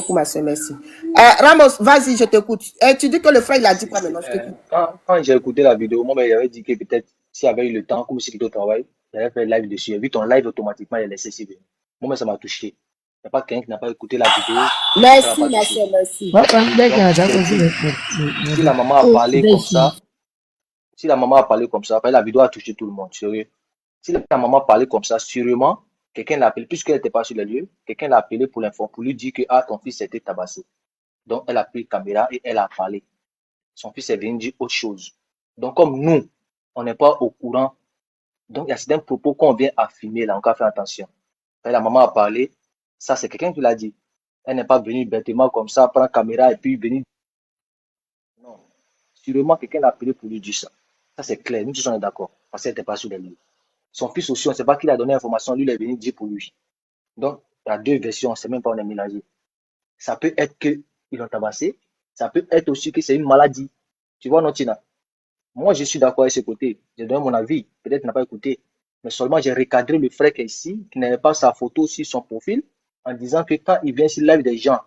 beaucoup, ma soeur, merci. Ramos, vas-y, je t'écoute. Tu dis que le frère, il a dit quoi maintenant? Je t'écoute. Quand j'ai écouté la vidéo, moi, il avait dit que peut-être s'il avait eu le temps, comme si c'était au travail, il avait fait live dessus. Il a vu ton live automatiquement, il a laissé s'y venir. Moi, ça m'a touché. Il n'y a pas quelqu'un qui n'a pas écouté la vidéo. Merci, ma soeur, merci. Si la maman a parlé comme ça, si la maman a parlé comme ça, après la vidéo a touché tout le monde, sérieux. Si la maman a parlé comme ça, sûrement, quelqu'un l'a appelé, puisqu'elle n'était pas sur les lieux, quelqu'un l'a appelé pour l'informer, pour lui dire que ton fils était tabassé. Donc, elle a pris la caméra et elle a parlé. Son fils est venu dire autre chose. Donc, comme nous, on n'est pas au courant, donc il y a certains propos qu'on vient affirmer là, on doit faire attention. Quand la maman a parlé, ça c'est quelqu'un qui l'a dit. Elle n'est pas venue bêtement comme ça, prendre la caméra et puis venir. Non. Sûrement, quelqu'un l'a appelé pour lui dire ça. Ça c'est clair, nous tous on est d'accord, parce qu'elle n'était pas sur les lieux. Son fils aussi, on ne sait pas qui l'a donné l'information, lui il est venu dire pour lui. Donc, il y a deux versions, on ne sait même pas, on est mélangé. Ça peut être qu'ils l'ont tabassé, ça peut être aussi que c'est une maladie. Tu vois, Notina? Moi, je suis d'accord avec ce côté. J'ai donné mon avis. Peut-être qu'il n'a pas écouté. Mais seulement, j'ai recadré le frère qui est ici, qui n'avait pas sa photo sur son profil, en disant que quand il vient sur live des gens,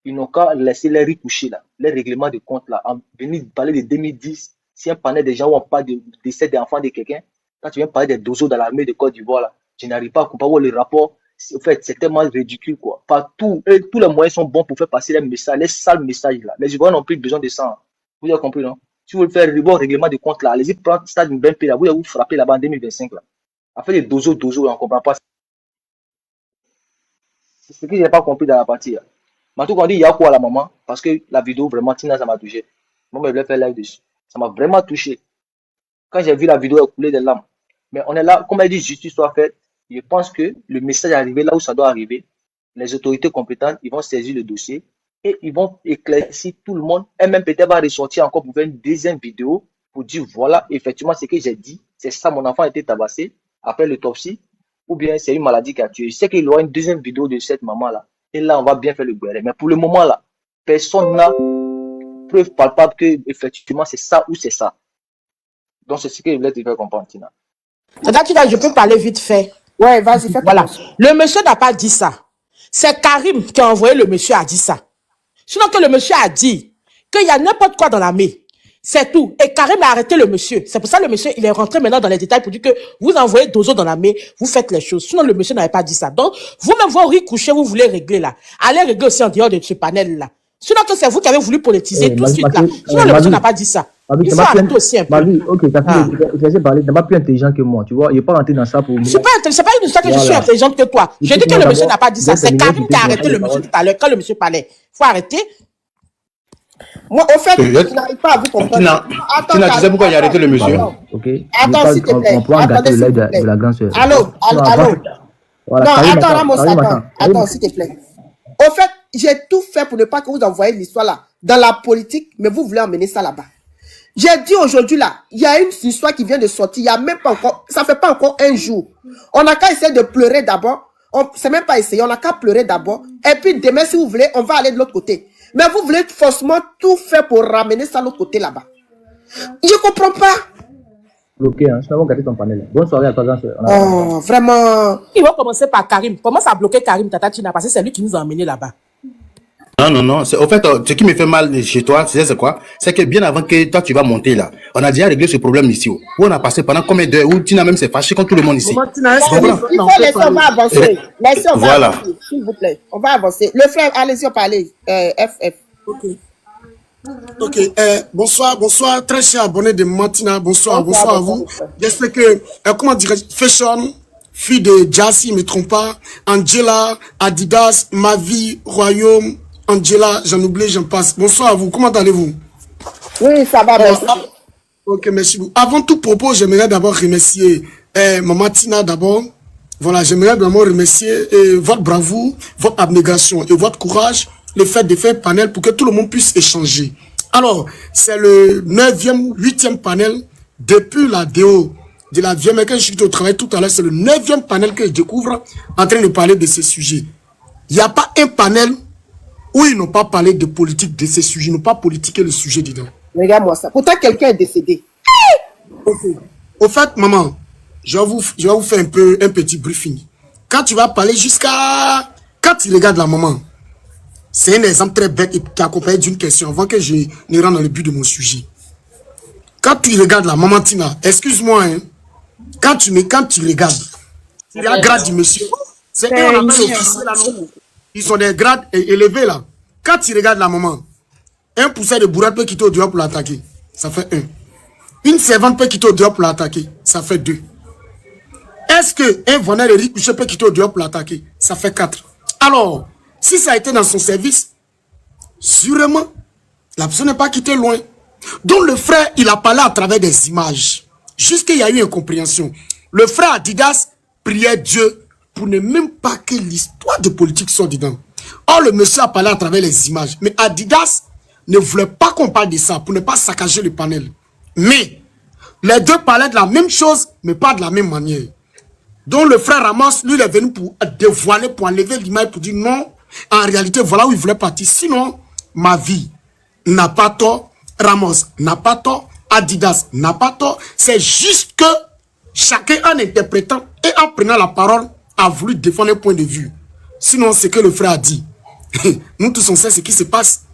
ils n'ont qu'à laisser les retoucher là, les règlements de compte là, en venir parler de 2010, si un panel de gens où on parle de décès d'enfants de quelqu'un, quand tu viens parler des dozos dans l'armée de Côte d'Ivoire là, je n'arrive pas à comprendre le rapport. En fait, c'est tellement ridicule quoi. Partout, tous les moyens sont bons pour faire passer les messages, les sales messages là. Les Ivoiriens n'ont plus besoin de ça. Hein. Vous avez compris, non? Si vous voulez faire un bon règlement de compte là, allez-y prendre Stade Mbempe là, vous allez vous frapper là-bas en 2025 là. Après les dozos, on ne comprend pas. C'est ce que je n'ai pas compris dans la partie là. Mais en tout cas, on dit il y a quoi à la maman? Parce que la vidéo, vraiment, Tina, ça m'a touché. Moi, je voulais faire live dessus. Ça m'a vraiment touché. Quand j'ai vu la vidéo, elle coulait des larmes. Mais on est là, comme elle dit, justice soit faite. Je pense que le message est arrivé là où ça doit arriver. Les autorités compétentes, ils vont saisir le dossier et ils vont éclaircir tout le monde. Elle même peut-être va ressortir encore pour faire une deuxième vidéo pour dire voilà, effectivement, ce que j'ai dit, c'est ça, mon enfant a été tabassé après l'autopsie, ou bien c'est une maladie qui a tué. Je sais qu'il y aura une deuxième vidéo de cette maman-là. Et là, on va bien faire le guerre. Mais pour le moment, là, personne n'a preuve palpable que effectivement c'est ça ou c'est ça. Donc, c'est ce que je voulais te faire comprendre, Tina. Je peux parler vite fait. Ouais, vas-y, fais. Voilà. Le monsieur n'a pas dit ça. C'est Karim qui a envoyé le monsieur a dit ça. Sinon que le monsieur a dit qu'il y a n'importe quoi dans la main. C'est tout. Et Karim a arrêté le monsieur. C'est pour ça que le monsieur, il est rentré maintenant dans les détails pour dire que vous envoyez Dozo dans la main, vous faites les choses. Sinon, le monsieur n'avait pas dit ça. Donc, vous-même, vous auriez couché, vous voulez régler là. Allez régler aussi en dehors de ce panel-là. Sinon que c'est vous qui avez voulu politiser tout de suite là. Sinon, le monsieur n'a pas dit ça. Il faut arrêter aussi un peu. Ok, t'as pu parler, t'es pas plus intelligent que moi, tu vois. Il n'est pas rentré dans ça pour... C'est pas une histoire que je suis intelligente que toi. Je dis que le monsieur n'a pas dit ça. C'est Karim qui a arrêté le monsieur tout à l'heure quand le monsieur parlait. Il faut arrêter. Moi, au fait, je n'arrive pas à vous comprendre. Tu sais pourquoi il a arrêté le monsieur? Ok. Attends, s'il te plaît. On peut engager le live de la grande sœur. Allô. Non, attends, Ramos, attends, s'il te plaît. Au fait, j'ai tout fait pour ne pas que vous envoyiez l'histoire là dans la politique, mais vous voulez emmener ça là-bas. J'ai dit aujourd'hui là, il y a une histoire qui vient de sortir, il y a même pas encore, ça fait pas encore un jour. On n'a qu'à essayer de pleurer d'abord. C'est même pas essayer, on n'a qu'à pleurer d'abord. Et puis demain, si vous voulez, on va aller de l'autre côté. Mais vous voulez forcément tout faire pour ramener ça de l'autre côté là-bas. Je comprends pas. Bloqué, hein. Je vais gâter ton panel. Bonne soirée à toi, grand soeur. Oh, vraiment. Il va commencer par Karim. Commence à bloquer Karim Tata Tina parce que c'est lui qui nous a emmenés là-bas. Non. Au fait, ce qui me fait mal chez toi, c'est quoi? C'est que bien avant que toi tu vas monter là, on a déjà réglé ce problème ici. Où on a passé pendant combien d'heures où Tina même s'est fâché contre tout le monde ici. Il faut laisser, on va avancer. Laissez, on va avancer, s'il vous plaît. On va avancer. Le frère, allez-y, on peut aller. FF. Ok, bonsoir, très cher abonné de Martina, bonsoir à vous. J'espère que, comment dirais-je, Fashion, fille de Jassy, ne me trompe pas, Angela, Adidas, Ma Vie, Royaume, Angela, j'en oublie, j'en passe. Bonsoir à vous, comment allez-vous? Oui, ça va, merci. Ok, merci beaucoup. Avant tout propos, j'aimerais d'abord remercier Maman Tina d'abord. Voilà, j'aimerais vraiment remercier votre bravoure, votre abnégation et votre courage, le fait de faire panel pour que tout le monde puisse échanger. Alors, c'est le 9e, 8e panel depuis la déo de la vieille, mais quand je suis au travail tout à l'heure, c'est le 9e panel que je découvre en train de parler de ces sujets. Il n'y a pas un panel où ils n'ont pas parlé de politique de ces sujets, ils n'ont pas politiqué le sujet dedans. Regarde-moi ça. Pourtant, quelqu'un est décédé. Okay. Au fait, maman, je vais vous faire un petit briefing. Quand tu vas parler jusqu'à... Quand quand tu regardes la maman, c'est un exemple très bête et qui est accompagné d'une question avant que je ne rentre dans le but de mon sujet. Quand tu regardes la maman Tina, excuse-moi, hein, quand tu regardes, il y a grade du monsieur. C'est eux on appelle officier là, non? Ils sont des grades élevés là. Quand tu regardes la maman, un pousseur de bourrade peut quitter au dehors pour l'attaquer. Ça fait 1. Une servante peut quitter au dehors pour l'attaquer. Ça fait 2. Est-ce qu'un vendeur de riz peut quitter au dehors pour l'attaquer? Ça fait 4. Alors, si ça a été dans son service, sûrement, la personne n'est pas quittée loin. Donc le frère, il a parlé à travers des images. Jusqu'il y a eu incompréhension. Le frère Adidas priait Dieu pour ne même pas que l'histoire de politique soit dedans. Or, le monsieur a parlé à travers les images. Mais Adidas ne voulait pas qu'on parle de ça pour ne pas saccager le panel. Mais, les deux parlaient de la même chose, mais pas de la même manière. Donc, le frère Ramos, lui, il est venu pour dévoiler, pour enlever l'image, pour dire non, en réalité, voilà où il voulait partir. Sinon, ma vie n'a pas tort, Ramos n'a pas tort, Adidas n'a pas tort. C'est juste que chacun, en interprétant et en prenant la parole, a voulu défendre un point de vue. Sinon, c'est que le frère a dit. Nous tous, on sait ce qui se passe.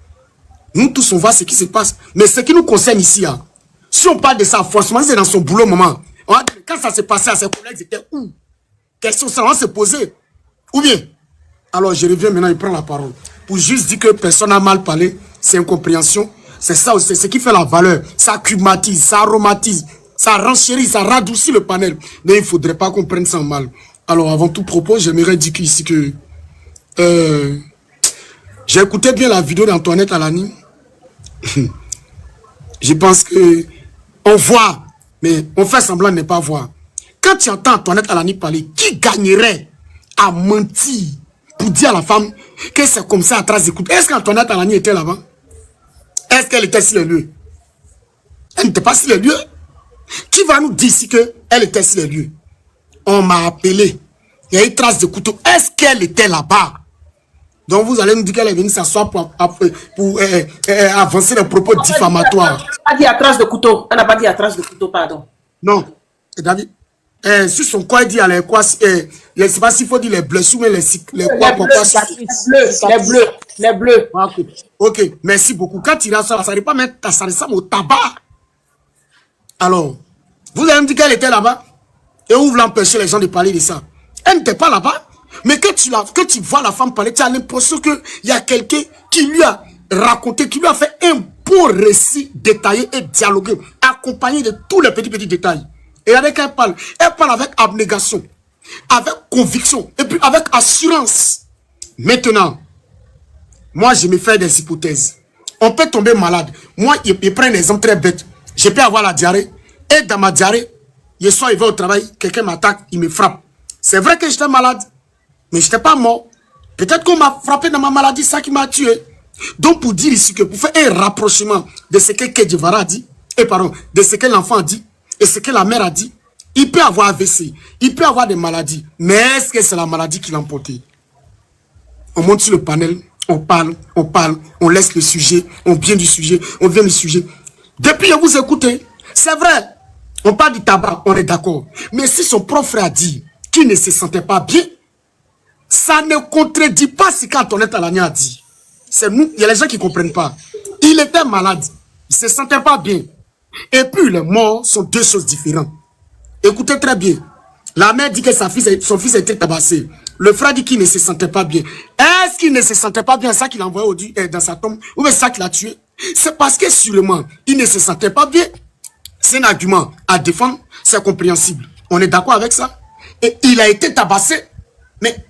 Nous tous, on voit ce qui se passe. Mais ce qui nous concerne ici, hein, si on parle de ça, forcément, c'est dans son boulot, maman. Quand ça s'est passé à ses collègues, c'était où? Question, ça va se poser. Ou bien? Alors, je reviens maintenant, il prend la parole. Pour juste dire que personne n'a mal parlé, c'est incompréhension. C'est ça aussi, c'est ce qui fait la valeur. Ça climatise, ça aromatise, ça renchérit, ça radoucit le panel. Mais il ne faudrait pas qu'on prenne ça en mal. Alors, avant tout propos, j'aimerais dire ici que j'ai écouté bien la vidéo d'Antoinette Alani. Je pense que on voit, mais on fait semblant de ne pas voir. Quand tu entends Antoinette Alani parler, qui gagnerait à mentir pour dire à la femme que c'est comme ça à trace d'écoute? Est-ce qu'Antoinette Alani était là-bas? Est-ce qu'elle était sur les lieux? Elle n'était pas sur les lieux. Qui va nous dire ici qu'elle était sur les lieux? On m'a appelé. Il y a une trace de couteau. Est-ce qu'elle était là-bas? Donc vous allez nous dire qu'elle est venue s'asseoir pour avancer les propos diffamatoires. Elle n'a pas dit à trace de couteau. Elle n'a pas dit à trace de couteau, pardon. Non. David, sur son corps, il dit à les quoi, je ne sais pas s'il faut dire les blessures, mais les bleus. Ok, merci beaucoup. Quand il a ça, ça ne pas mettre ta salissame au tabac. Alors, vous allez me dire qu'elle était là-bas et où vous voulez empêcher les gens de parler de ça? Elle n'était pas là-bas. Mais que tu vois la femme parler, tu as l'impression qu'il y a quelqu'un qui lui a raconté, qui lui a fait un beau récit détaillé et dialogué, accompagné de tous les petits détails. Et avec elle parle avec abnégation, avec conviction, et puis avec assurance. Maintenant, moi je me fais des hypothèses. On peut tomber malade. Moi, je prends un exemple très bête. Je peux avoir la diarrhée, et dans ma diarrhée, je suis arrivé au travail, quelqu'un m'attaque, il me frappe. C'est vrai que j'étais malade, mais je n'étais pas mort. Peut-être qu'on m'a frappé dans ma maladie, ça qui m'a tué. Donc pour dire ici que pour faire un rapprochement de ce que Kedjivara a dit, de ce que l'enfant a dit, et ce que la mère a dit, il peut avoir AVC, il peut avoir des maladies, mais est-ce que c'est la maladie qui l'a emporté? On monte sur le panel, on parle, on laisse le sujet, on vient du sujet, Depuis que vous écoutez, c'est vrai, on parle du tabac, on est d'accord. Mais si son propre frère a dit qu'il ne se sentait pas bien, ça ne contredit pas ce qu'Antoinette Alani a dit. C'est nous, il y a les gens qui ne comprennent pas. Il était malade, il ne se sentait pas bien. Et puis les morts sont deux choses différentes. Écoutez très bien. La mère dit que son fils a été tabassé. Le frère dit qu'il ne se sentait pas bien. Est-ce qu'il ne se sentait pas bien, ça qu'il a envoyé dans sa tombe, ou bien ça qu'il a tué? C'est parce que sûrement, il ne se sentait pas bien. C'est un argument à défendre, c'est compréhensible. On est d'accord avec ça? Et il a été tabassé. Mais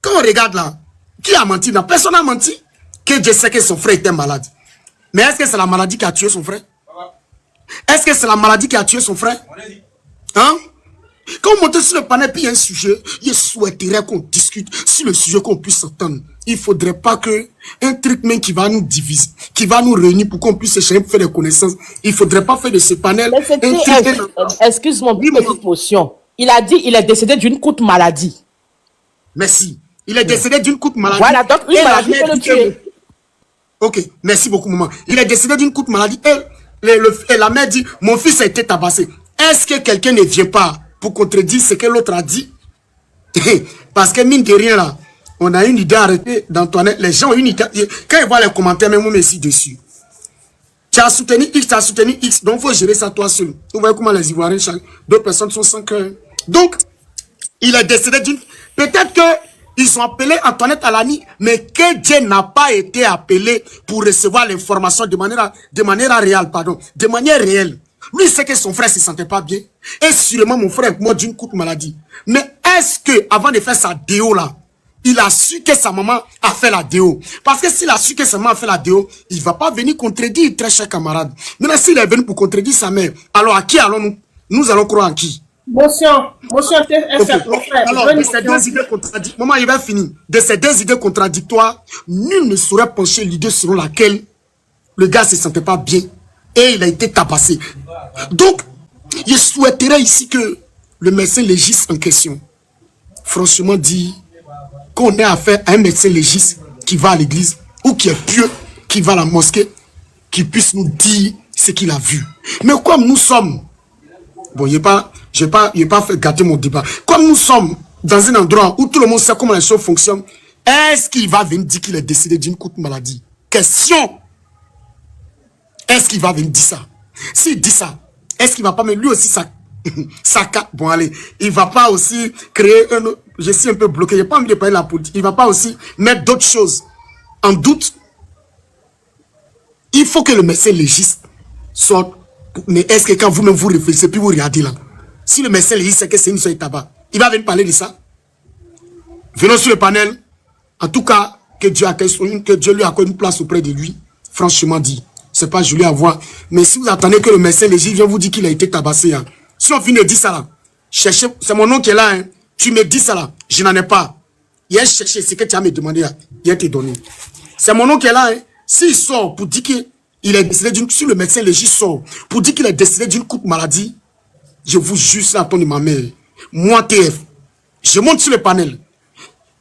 quand on regarde là, qui a menti? Non, personne n'a menti. Que je sais que son frère était malade. Mais est-ce que c'est la maladie qui a tué son frère? Est-ce que c'est la maladie qui a tué son frère? Hein? Quand on monte sur le panel, puis il y a un sujet, je souhaiterais qu'on discute sur le sujet, qu'on puisse s'entendre. Il ne faudrait pas que un truc même qui va nous diviser, qui va nous réunir pour qu'on puisse échanger, faire des connaissances. Il ne faudrait pas faire de ce panel. Excuse-moi, une petite motion. Il a dit qu'il est décédé d'une courte maladie. Merci. Il est décédé d'une courte maladie. Voilà, donc une maladie peut le tuer. Ok, merci beaucoup, maman. Il est décédé d'une courte maladie. Et la mère dit, mon fils a été tabassé. Est-ce que quelqu'un ne vient pas pour contredire ce que l'autre a dit? Parce que mine de rien là, On a une idée arrêtée d'Antoinette. Les gens ont une idée. Quand ils voient les commentaires, même moi, ici dessus. Tu as soutenu X, tu as soutenu X. Donc, il faut gérer ça toi seul. Vous voyez comment les Ivoiriens, d'autres personnes sont sans cœur. Donc, il est décédé d'une... Peut-être qu'ils ont appelé Antoinette Alani, mais que Dieu n'a pas été appelé pour recevoir l'information de manière réelle, pardon. De manière réelle. Lui, il sait que son frère ne se sentait pas bien. Et sûrement, mon frère est mort d'une courte maladie. Mais est-ce que, avant de faire sa déo là, il a su que sa maman a fait la déo? Parce que s'il a su que sa maman a fait la déo, il ne va pas venir contredire, très cher camarade. Maintenant, s'il est venu pour contredire sa mère, alors à qui allons-nous? Nous allons croire en qui? Motion, okay. Alors, de ces deux idées contradictoires, maman, il va finir. De ces deux idées contradictoires, nul ne saurait pencher l'idée selon laquelle le gars ne se sentait pas bien et il a été tabassé. Donc, je souhaiterais ici que le médecin légiste en question, franchement dit, qu'on ait affaire à un médecin légiste qui va à l'église ou qui est pieux, qui va à la mosquée, qui puisse nous dire ce qu'il a vu. Mais comme nous sommes, bon, je n'ai pas fait gâter mon débat, comme nous sommes dans un endroit où tout le monde sait comment les choses fonctionnent, est-ce qu'il va venir dire qu'il est décédé d'une courte maladie? Question. Est-ce qu'il va venir dire ça? S'il dit ça, est-ce qu'il va pas, mais lui aussi, ça bon allez, il va pas aussi créer un... Je suis un peu bloqué, j'ai pas envie de parler de la politique. Il va pas aussi mettre d'autres choses en doute. Il faut que le médecin légiste sorte. Mais est-ce que quand vous-même vous réfléchissez, puis vous regardez là, si le médecin légiste sait que c'est une soirée tabac, il va venir parler de ça? Venons sur le panel. En tout cas, que Dieu lui accorde une place auprès de lui. Franchement dit, c'est pas joli à voir. Mais si vous attendez que le médecin légiste vienne vous dire qu'il a été tabassé, hein, si on finit de dire ça là, cherchez, c'est mon nom qui est là, hein. Tu me dis ça là, je n'en ai pas. Il a cherché ce que tu as me demandé, il a été donné. C'est mon nom qui est là, hein. S'il sort pour dire qu'il est décédé d'une... Si le médecin légiste sort pour dire qu'il est décédé d'une courte maladie, je vous jure sur la tombe de ma mère. Moi, TF, je monte sur le panel.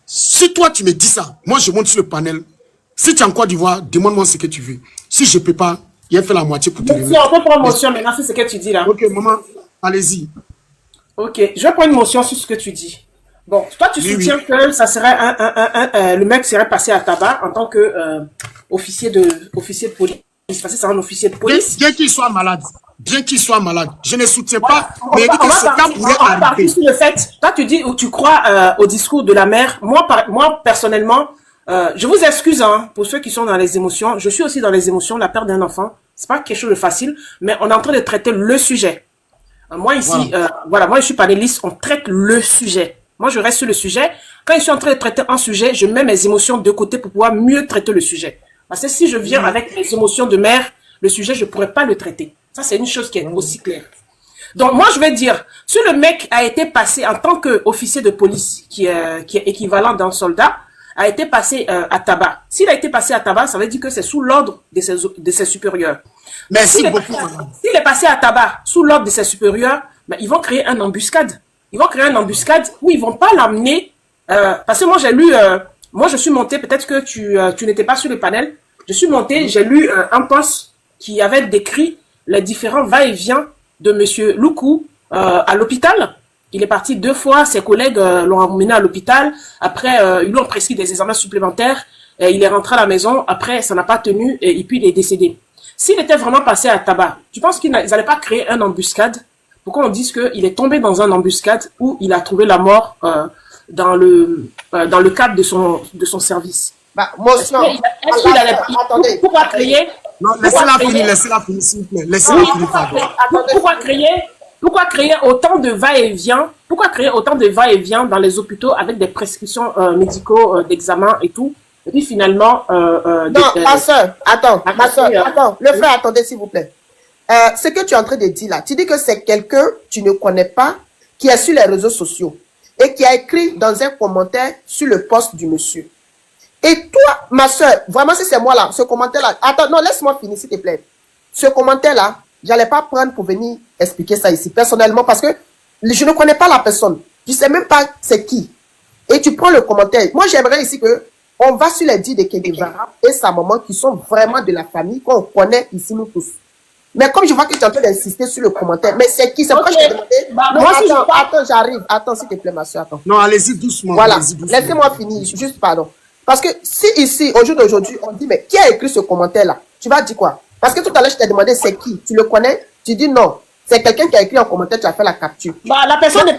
Si toi, tu me dis ça, moi, je monte sur le panel. Si tu es en Côte d'Ivoire, demande-moi ce que tu veux. Si je ne peux pas, il a fait la moitié pour te donner. On peut prendre motion maintenant sur ce que tu dis là. Ok, maman, allez-y. Ok, je vais prendre une motion sur ce que tu dis. Bon, toi, tu soutiens que ça serait le mec serait passé à tabac en tant que officier de police. Parce que c'est un officier de police. Bien qu'il soit malade. Bien qu'il soit malade. Je ne soutiens pas, mais il dit que ce cas pourrait arriver. Sur le fait, toi, tu dis ou tu crois au discours de la mère. Moi personnellement, je vous excuse hein, pour ceux qui sont dans les émotions. Je suis aussi dans les émotions. La perte d'un enfant, c'est pas quelque chose de facile, mais on est en train de traiter le sujet. Moi ici, voilà, moi je suis panéliste, on traite le sujet. Moi je reste sur le sujet. Quand je suis en train de traiter un sujet, je mets mes émotions de côté pour pouvoir mieux traiter le sujet. Parce que si je viens avec mes émotions de mère, le sujet, je pourrais pas le traiter. Ça, c'est une chose qui est aussi claire. Donc moi je vais dire, si le mec a été passé en tant qu'officier de police, qui est équivalent d'un soldat, a été passé à tabac. S'il a été passé à tabac, ça veut dire que c'est sous l'ordre de ses supérieurs. Merci beaucoup. S'il est passé à tabac sous l'ordre de ses supérieurs, ben, ils vont créer une embuscade. Ils vont créer une embuscade où ils vont pas l'amener. Parce que moi, j'ai lu... moi, je suis monté, peut-être que tu n'étais pas sur le panel. Je suis monté, j'ai lu un post qui avait décrit les différents va-et-vient de Monsieur Loukou à l'hôpital. Il est parti 2 fois, ses collègues l'ont emmené à l'hôpital. Après, ils lui ont prescrit des examens supplémentaires. Et il est rentré à la maison. Après, ça n'a pas tenu et puis il est décédé. S'il était vraiment passé à tabac, tu penses qu'ils n'allaient pas créer une embuscade? Pourquoi on dit qu'il est tombé dans une embuscade où il a trouvé la mort dans le cadre de son service? Bah, motion. Est-ce qu'il allait... Attendez. Pourquoi créer... Non, laissez-la finir, s'il vous plaît. Laissez-la finir. Pourquoi créer autant de va-et-vient? Pourquoi créer autant de va-et-vient dans les hôpitaux avec des prescriptions médicaux, d'examen et tout? Et puis finalement... non, ma soeur, attends. Le frère, attendez s'il vous plaît. Ce que tu es en train de dire là, tu dis que c'est quelqu'un que tu ne connais pas, qui est sur les réseaux sociaux et qui a écrit dans un commentaire sur le post du monsieur. Et toi, ma soeur, vraiment si c'est moi là, ce commentaire là, attends, non, laisse-moi finir s'il te plaît. Ce commentaire là, j'allais pas prendre pour venir expliquer ça ici personnellement parce que je ne connais pas la personne. Je sais même pas c'est qui. Et tu prends le commentaire. Moi, j'aimerais ici que on va sur les dits de Kedeva et sa maman qui sont vraiment de la famille qu'on connaît ici nous tous. Mais comme je vois que tu es en train d'insister sur le commentaire, mais c'est qui? C'est pourquoi je t'ai demandé. Bah, Non, moi, si je attends, parle- attends, j'arrive. Attends, s'il te plaît, ma soeur, attends. Non, allez-y doucement. Voilà, allez-y doucement. laissez-moi finir, juste pardon. Parce que si ici, au jour d'aujourd'hui, on dit, mais qui a écrit ce commentaire-là? Tu vas dire quoi? Parce que tout à l'heure, je t'ai demandé, c'est qui? Tu le connais? Tu dis non. C'est quelqu'un qui a écrit en commentaire, tu as fait la capture. Bah, la personne n'est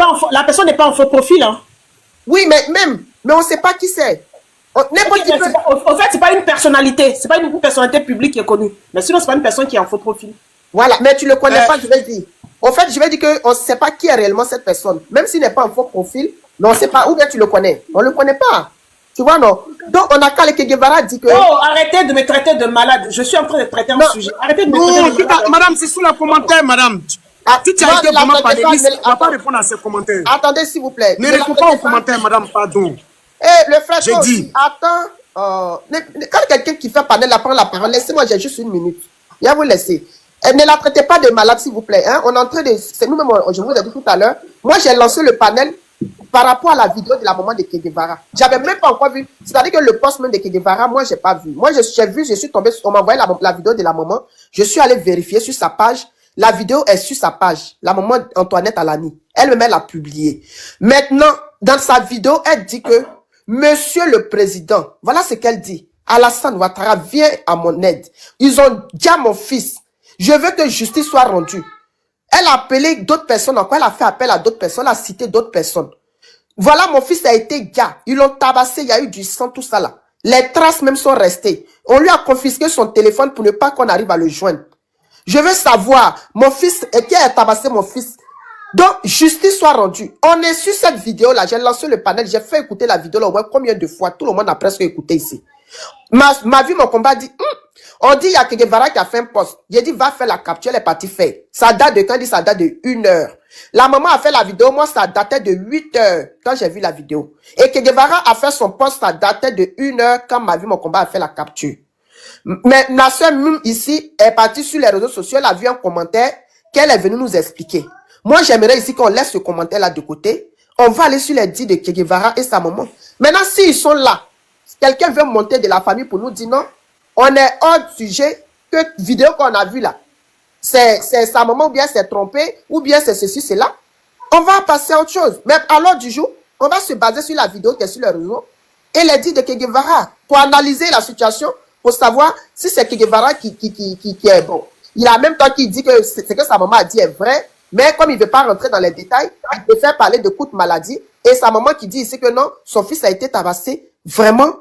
pas en faux profil. Hein. Oui, mais on ne sait pas qui c'est. N'importe Ok, qui mais peut... en fait, c'est pas une personnalité. C'est pas une personnalité publique qui est connue. Mais sinon, c'est pas une personne qui est en faux profil. Voilà, mais tu ne le connais pas, je vais dire. En fait, je vais dire qu'on ne sait pas qui est réellement cette personne. Même s'il n'est pas en faux profil, mais on ne sait pas, ou bien tu le connais. On ne le connaît pas. Tu vois, non? Donc, on a qu'à le Che Guevara dit que... Oh, arrêtez de me traiter de malade. Je suis en train de traiter un Non. sujet. Arrêtez de me Non, traiter de malade. madame, c'est sous le commentaire, madame. Ah, Si tu non, as été ne la vraiment traitez pas, panéliste, ne- tu ne vas pas attends. répondre à ces commentaires. Attendez, s'il vous plaît. Ne la réponds pas traitez aux commentaires, madame, pardon. Le frère, J'ai toi dit. aussi, attends. Quand quelqu'un qui fait panel prend la parole, laissez-moi, j'ai juste une minute. Je vais vous laisser. Ne la traitez pas de malade, s'il vous plaît. Hein. On est en train de... C'est nous-mêmes, je vous ai dit tout à l'heure. Moi, j'ai lancé le panel par rapport à la vidéo de la maman de Che Guevara. J'avais même pas encore vu. C'est-à-dire que le post même de Che Guevara, moi, j'ai pas vu. Moi, j'ai vu, je suis tombé, on m'a envoyé la vidéo de la maman. Je suis allé vérifier sur sa page. La vidéo est sur sa page. La maman Antoinette Alani. Elle-même, elle l'a publiée. Maintenant, dans sa vidéo, elle dit que Monsieur le Président, voilà ce qu'elle dit. Alassane Ouattara, viens à mon aide. Ils ont dit à mon fils, je veux que justice soit rendue. Elle a appelé d'autres personnes encore, elle a fait appel à d'autres personnes, elle a cité d'autres personnes. Voilà, mon fils a été gars. Ils l'ont tabassé, il y a eu du sang, tout ça là. Les traces même sont restées. On lui a confisqué son téléphone pour ne pas qu'on arrive à le joindre. Je veux savoir, mon fils, qui a tabassé mon fils? Donc, justice soit rendue. On est sur cette vidéo-là. J'ai lancé le panel. J'ai fait écouter la vidéo-là. Ouais, combien de fois? Tout le monde a presque écouté ici. Ma vie, mon combat dit, on dit, il y a Che Guevara qui a fait un post. J'ai dit, va faire la capture. Elle est partie faire. Ça date de quand? Il dit, ça date de 1 heure. La maman a fait la vidéo. Moi, ça datait de 8 heures quand j'ai vu la vidéo. Et Che Guevara a fait son post. Ça datait de 1 heure quand ma vie, mon combat a fait la capture. Mais ma soeur Mim ici est partie sur les réseaux sociaux. Elle a vu un commentaire qu'elle est venue nous expliquer. Moi, j'aimerais ici qu'on laisse ce commentaire-là de côté. On va aller sur les dits de Che Guevara et sa maman. Maintenant, s'ils sont là, quelqu'un veut monter de la famille pour nous dire non, on est hors sujet que vidéo qu'on a vue là. C'est sa maman ou bien c'est trompé ou bien c'est ceci, c'est là. On va passer à autre chose. Mais à l'ordre du jour, on va se baser sur la vidéo qui est sur le réseau et les dits de Che Guevara pour analyser la situation, pour savoir si c'est Che Guevara qui est bon. Il a en même temps qui dit que ce que sa maman a dit est vrai. Mais comme il ne veut pas rentrer dans les détails, il préfère parler de coups de maladie. Et sa maman qui dit ici que non, son fils a été tabassé vraiment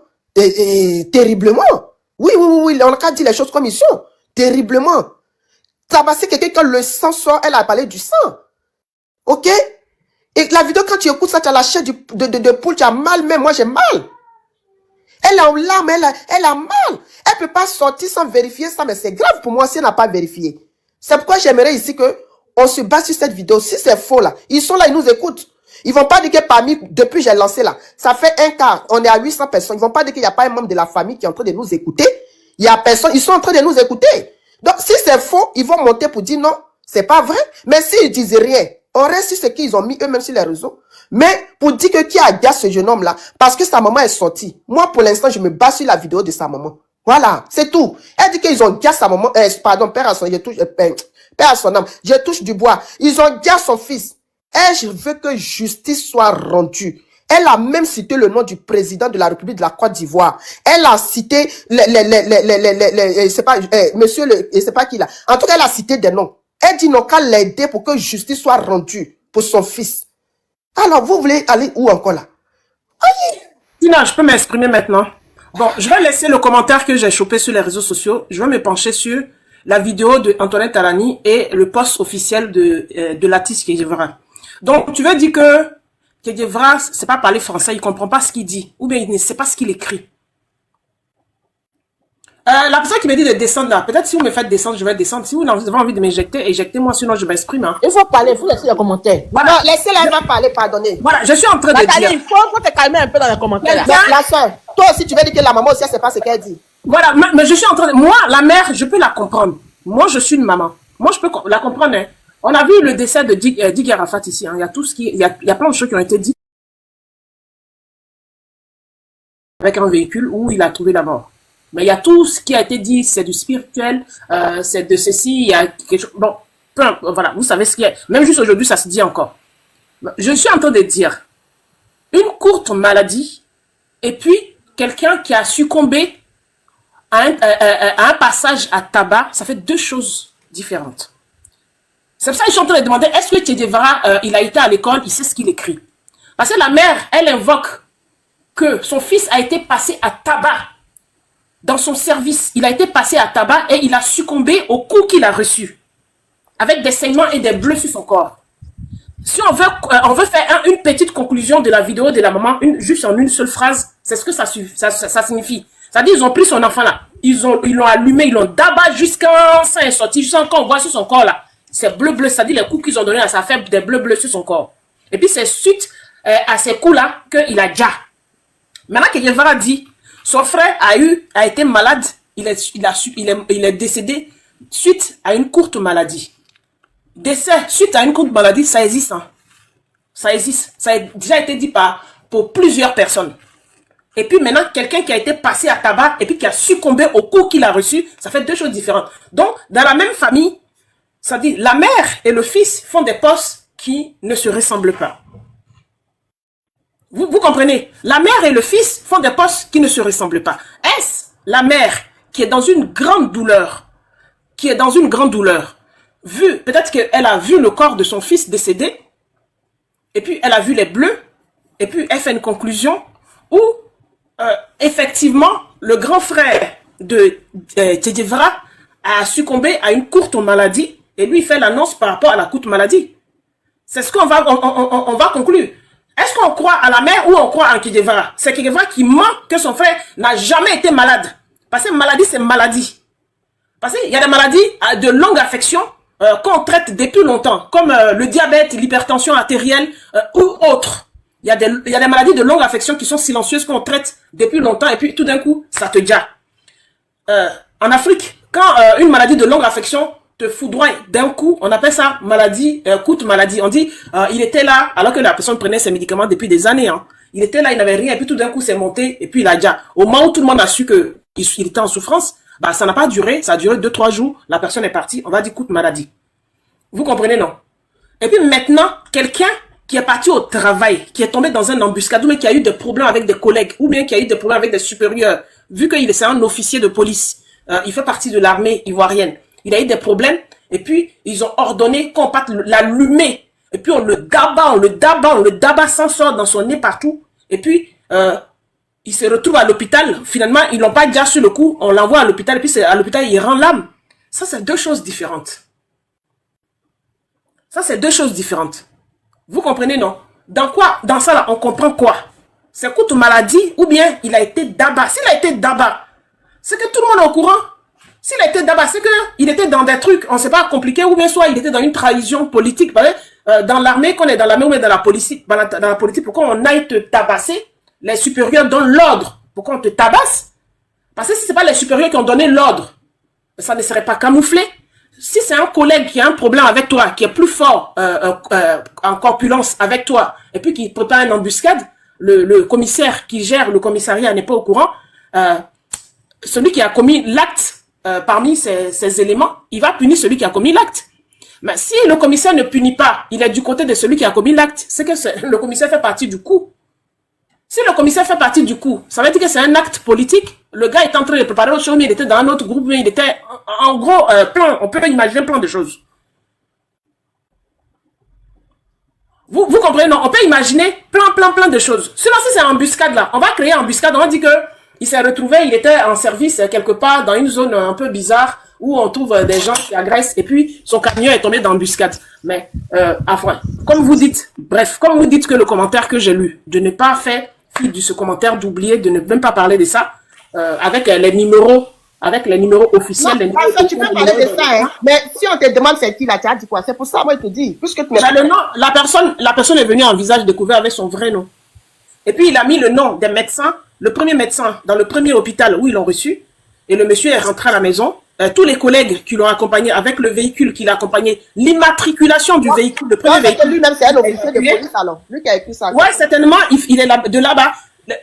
terriblement. Oui, on a qu'à dire les choses comme ils sont. Terriblement. Tabasser quelqu'un quand le sang sort, elle a parlé du sang. Ok? Et la vidéo, quand tu écoutes ça, tu as la chair de poule, tu as mal même. Moi, j'ai mal. Elle est en larmes, elle a mal. Elle ne peut pas sortir sans vérifier ça, mais c'est grave pour moi si elle n'a pas vérifié. C'est pourquoi j'aimerais ici que on se base sur cette vidéo. Si c'est faux là, ils sont là, ils nous écoutent. Ils vont pas dire que parmi, depuis j'ai lancé là, ça fait un quart, on est à 800 personnes. Ils vont pas dire qu'il n'y a pas un membre de la famille qui est en train de nous écouter. Il y a personne, ils sont en train de nous écouter. Donc si c'est faux, ils vont monter pour dire non, c'est pas vrai. Mais s'ils disent rien, on reste sur ce qu'ils ont mis eux-mêmes sur les réseaux. Mais pour dire que qui agace ce jeune homme là, parce que sa maman est sortie. Moi pour l'instant, je me base sur la vidéo de sa maman. Voilà, c'est tout. Elle dit qu'ils ont gaz sa maman, pardon, père à son, père à son âme, je touche du bois. Ils ont gaz son fils. Et je veux que justice soit rendue. Elle a même cité le nom du président de la République de la Côte d'Ivoire. Elle a cité c'est pas, monsieur c'est pas qui là. En tout cas, elle a cité des noms. Elle dit non qu'à l'aider pour que justice soit rendue pour son fils. Alors, vous voulez aller où encore là? Aïe. Tina, je peux m'exprimer maintenant. Bon, je vais laisser le commentaire que j'ai chopé sur les réseaux sociaux. Je vais me pencher sur la vidéo de Antoinette Alani et le post officiel de Latif Che Guevara. Donc, tu veux dire que Che Guevara, c'est pas parler français, il comprend pas ce qu'il dit, ou bien il ne sait pas ce qu'il écrit. La personne qui me dit de descendre là, peut-être si vous me faites descendre, je vais descendre. Si vous avez envie de m'éjecter, éjectez-moi, sinon je m'exprime. Hein. Il faut parler, il faut laisser les commentaires. Voilà, laissez-la, elle va parler, pardonnez. Voilà, je suis en train de dire. Il faut te calmer un peu dans les commentaires. La soeur, toi aussi, tu veux dire que la maman aussi, elle sait pas ce qu'elle dit. Voilà, mais je suis en train de... Moi, la mère, je peux la comprendre. Moi, je suis une maman. Moi, je peux la comprendre. Hein. On a vu le décès de Dick Arafat ici. Hein. Il y a tout ce qui... Il y a plein de choses qui ont été dites avec un véhicule où il a trouvé la mort. Mais il y a tout ce qui a été dit, c'est du spirituel, c'est de ceci, il y a quelque chose. Bon, voilà, vous savez ce qu'il y a. Même juste aujourd'hui, ça se dit encore. Je suis en train de dire, une courte maladie, et puis quelqu'un qui a succombé à un passage à tabac, ça fait deux choses différentes. C'est pour ça que je suis en train de demander, est-ce que Che Guevara, il a été à l'école, il sait ce qu'il écrit? Parce que la mère, elle invoque que son fils a été passé à tabac dans son service. Il a été passé à tabac et il a succombé au coup qu'il a reçu, avec des saignements et des bleus sur son corps. Si on veut faire une petite conclusion de la vidéo de la maman, juste en une seule phrase, c'est ce que ça signifie. C'est-à-dire, ils ont pris son enfant là, ils l'ont allumé, ils l'ont d'abat jusqu'à ça est sorti, jusqu'à quand on voit sur son corps là. C'est bleu, c'est-à-dire les coups qu'ils ont donnés, ça fait des bleus sur son corps. Et puis c'est suite à ces coups-là qu'il a déjà. Maintenant que Guevara dit, son frère a été malade, il est décédé suite à une courte maladie. Décès suite à une courte maladie, ça existe. Hein. Ça existe. Ça a déjà été dit pour plusieurs personnes. Et puis maintenant, quelqu'un qui a été passé à tabac et puis qui a succombé au coup qu'il a reçu, ça fait deux choses différentes. Donc, dans la même famille, ça dit, la mère et le fils font des postes qui ne se ressemblent pas. Vous comprenez? La mère et le fils font des postes qui ne se ressemblent pas. Est-ce la mère qui est dans une grande douleur, peut-être qu'elle a vu le corps de son fils décédé, et puis elle a vu les bleus, et puis elle fait une conclusion où, effectivement, le grand frère de Che Guevara a succombé à une courte maladie, et lui fait l'annonce par rapport à la courte maladie. C'est ce qu'on va, on va conclure. Est-ce qu'on croit à la mère ou on croit en Che Guevara? C'est Che Guevara qui ment que son frère n'a jamais été malade. Parce que maladie, c'est maladie. Parce qu'il y a des maladies de longue affection qu'on traite depuis longtemps, comme le diabète, l'hypertension artérielle ou autres. Il y a des maladies de longue affection qui sont silencieuses qu'on traite depuis longtemps et puis tout d'un coup, ça te dia. En Afrique, quand une maladie de longue affection te foudroie d'un coup, on appelle ça maladie, courte maladie. On dit, il était là, alors que la personne prenait ses médicaments depuis des années. Hein. Il était là, il n'avait rien, et puis tout d'un coup, c'est monté, et puis il a déjà. Au moment où tout le monde a su qu'il était en souffrance, bah, ça n'a pas duré, ça a duré 2-3 jours, la personne est partie, on va dire courte maladie. Vous comprenez, non? Et puis maintenant, quelqu'un qui est parti au travail, qui est tombé dans un embuscade, ou bien qui a eu des problèmes avec des collègues, ou bien qui a eu des problèmes avec des supérieurs, vu qu'il est un officier de police, il fait partie de l'armée ivoirienne. Il a eu des problèmes, et puis ils ont ordonné qu'on parte l'allumer. Et puis on le dabat sans sort dans son nez partout. Et puis, il se retrouve à l'hôpital. Finalement, ils l'ont pas déjà sur le coup. On l'envoie à l'hôpital, et puis à l'hôpital, il rend l'âme. Ça, c'est deux choses différentes. Ça, c'est deux choses différentes. Vous comprenez, non? Dans ça, là, on comprend quoi? C'est courte maladie, ou bien il a été dabat. S'il a été dabat, c'est que tout le monde est au courant. S'il a été dabat, c'est qu'il était dans des trucs, on ne sait pas compliqué, ou bien soit il était dans une trahison politique. Dans l'armée, qu'on est dans l'armée ou dans la politique, pourquoi on aille te tabasser? Les supérieurs donnent l'ordre. Pourquoi on te tabasse? Parce que si ce n'est pas les supérieurs qui ont donné l'ordre, ça ne serait pas camouflé. Si c'est un collègue qui a un problème avec toi, qui est plus fort en corpulence avec toi, et puis qui prépare une embuscade, le commissaire qui gère le commissariat n'est pas au courant, celui qui a commis l'acte, parmi ces éléments, il va punir celui qui a commis l'acte. Mais si le commissaire ne punit pas, il est du côté de celui qui a commis l'acte, c'est que le commissaire fait partie du coup. Si le commissaire fait partie du coup, ça veut dire que c'est un acte politique. Le gars est en train de préparer autre chose, mais il était dans un autre groupe, mais il était en gros plein. On peut imaginer plein de choses. Vous comprenez, non? On peut imaginer plein de choses. Sinon, si c'est embuscade là, on va créer embuscade, on va dire que il s'est retrouvé, il était en service quelque part dans une zone un peu bizarre où on trouve des gens qui agressent et puis son camion est tombé dans l'embuscade. Mais, enfin, comme vous dites que le commentaire que j'ai lu, de ne pas faire fi de ce commentaire, d'oublier, de ne même pas parler de ça, avec les numéros officiels. Non, tu peux parler de ça, hein. Mais si on te demande c'est qui là, tu as dit quoi? C'est pour ça, moi, je te dis. Puisque tu le nom, la personne est venue en visage découvert avec son vrai nom. Et puis, il a mis le nom des médecins, le premier médecin dans le premier hôpital où ils l'ont reçu. Et le monsieur est rentré à la maison. Tous les collègues qui l'ont accompagné avec le véhicule qui l'a accompagné, l'immatriculation du véhicule, le premier véhicule. Lui-même, c'est un officier de police alors. Lui qui a écrit ça. Ouais, certainement, il est de là-bas.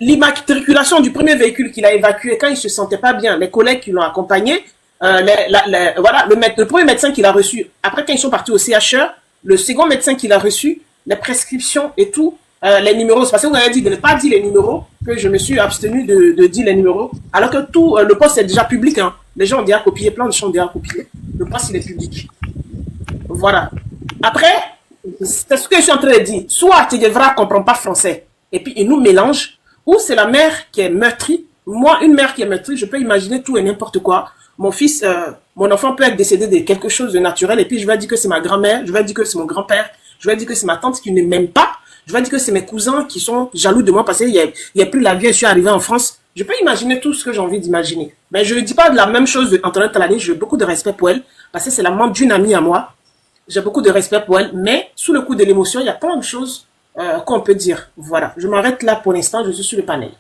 l'immatriculation du premier véhicule qu'il a évacué quand il se sentait pas bien, les collègues qui l'ont accompagné, voilà, le premier médecin qu'il a reçu, après quand ils sont partis au CHE, le second médecin qu'il a reçu, les prescriptions et tout, les numéros, c'est parce que vous avez dit de ne pas dire les numéros, que je me suis abstenu de dire les numéros, alors que tout, le poste est déjà public, hein. Les gens ont déjà copié, plein de gens ont déjà copié, le poste il est public. Voilà. Après, c'est ce que je suis en train de dire, soit Tedevra ne comprend pas français, et puis il nous mélange, ou c'est la mère qui est meurtrie. Moi, une mère qui est meurtrie, je peux imaginer tout et n'importe quoi. Mon fils, mon enfant peut être décédé de quelque chose de naturel, et puis je vais dire que c'est ma grand-mère, je vais dire que c'est mon grand-père, je vais dire que c'est ma tante qui ne m'aime pas, je vais dire que c'est mes cousins qui sont jaloux de moi parce qu'il n'y a plus la vie, je suis arrivé en France. Je peux imaginer tout ce que j'ai envie d'imaginer. Mais je ne dis pas de la même chose d'Antoinette Talani, j'ai beaucoup de respect pour elle, parce que c'est la maman d'une amie à moi. J'ai beaucoup de respect pour elle, mais sous le coup de l'émotion, il y a plein de choses qu'on peut dire. Voilà, je m'arrête là pour l'instant, je suis sur le panel.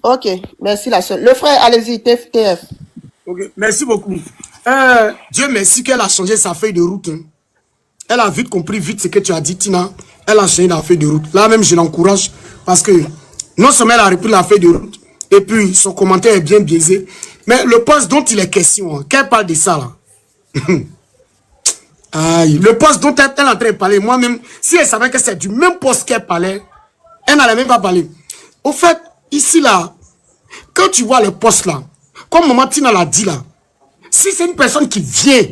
Ok, merci la soeur. Le frère, allez-y, TF. Ok, merci beaucoup. Dieu merci qu'elle a changé sa feuille de route. Hein. Elle a vite compris, vite ce que tu as dit, Tina. Elle a changé la feuille de route. Là même, je l'encourage parce que non seulement elle a repris la feuille de route, et puis son commentaire est bien biaisé, mais le poste dont il est question, hein, qu'elle parle de ça là. Aïe, le poste dont elle est en train de parler, moi-même, si elle savait que c'est du même poste qu'elle parlait, elle n'allait même pas parler. Au fait, ici là, quand tu vois le poste là, comme maman Tina l'a dit là, si c'est une personne qui vient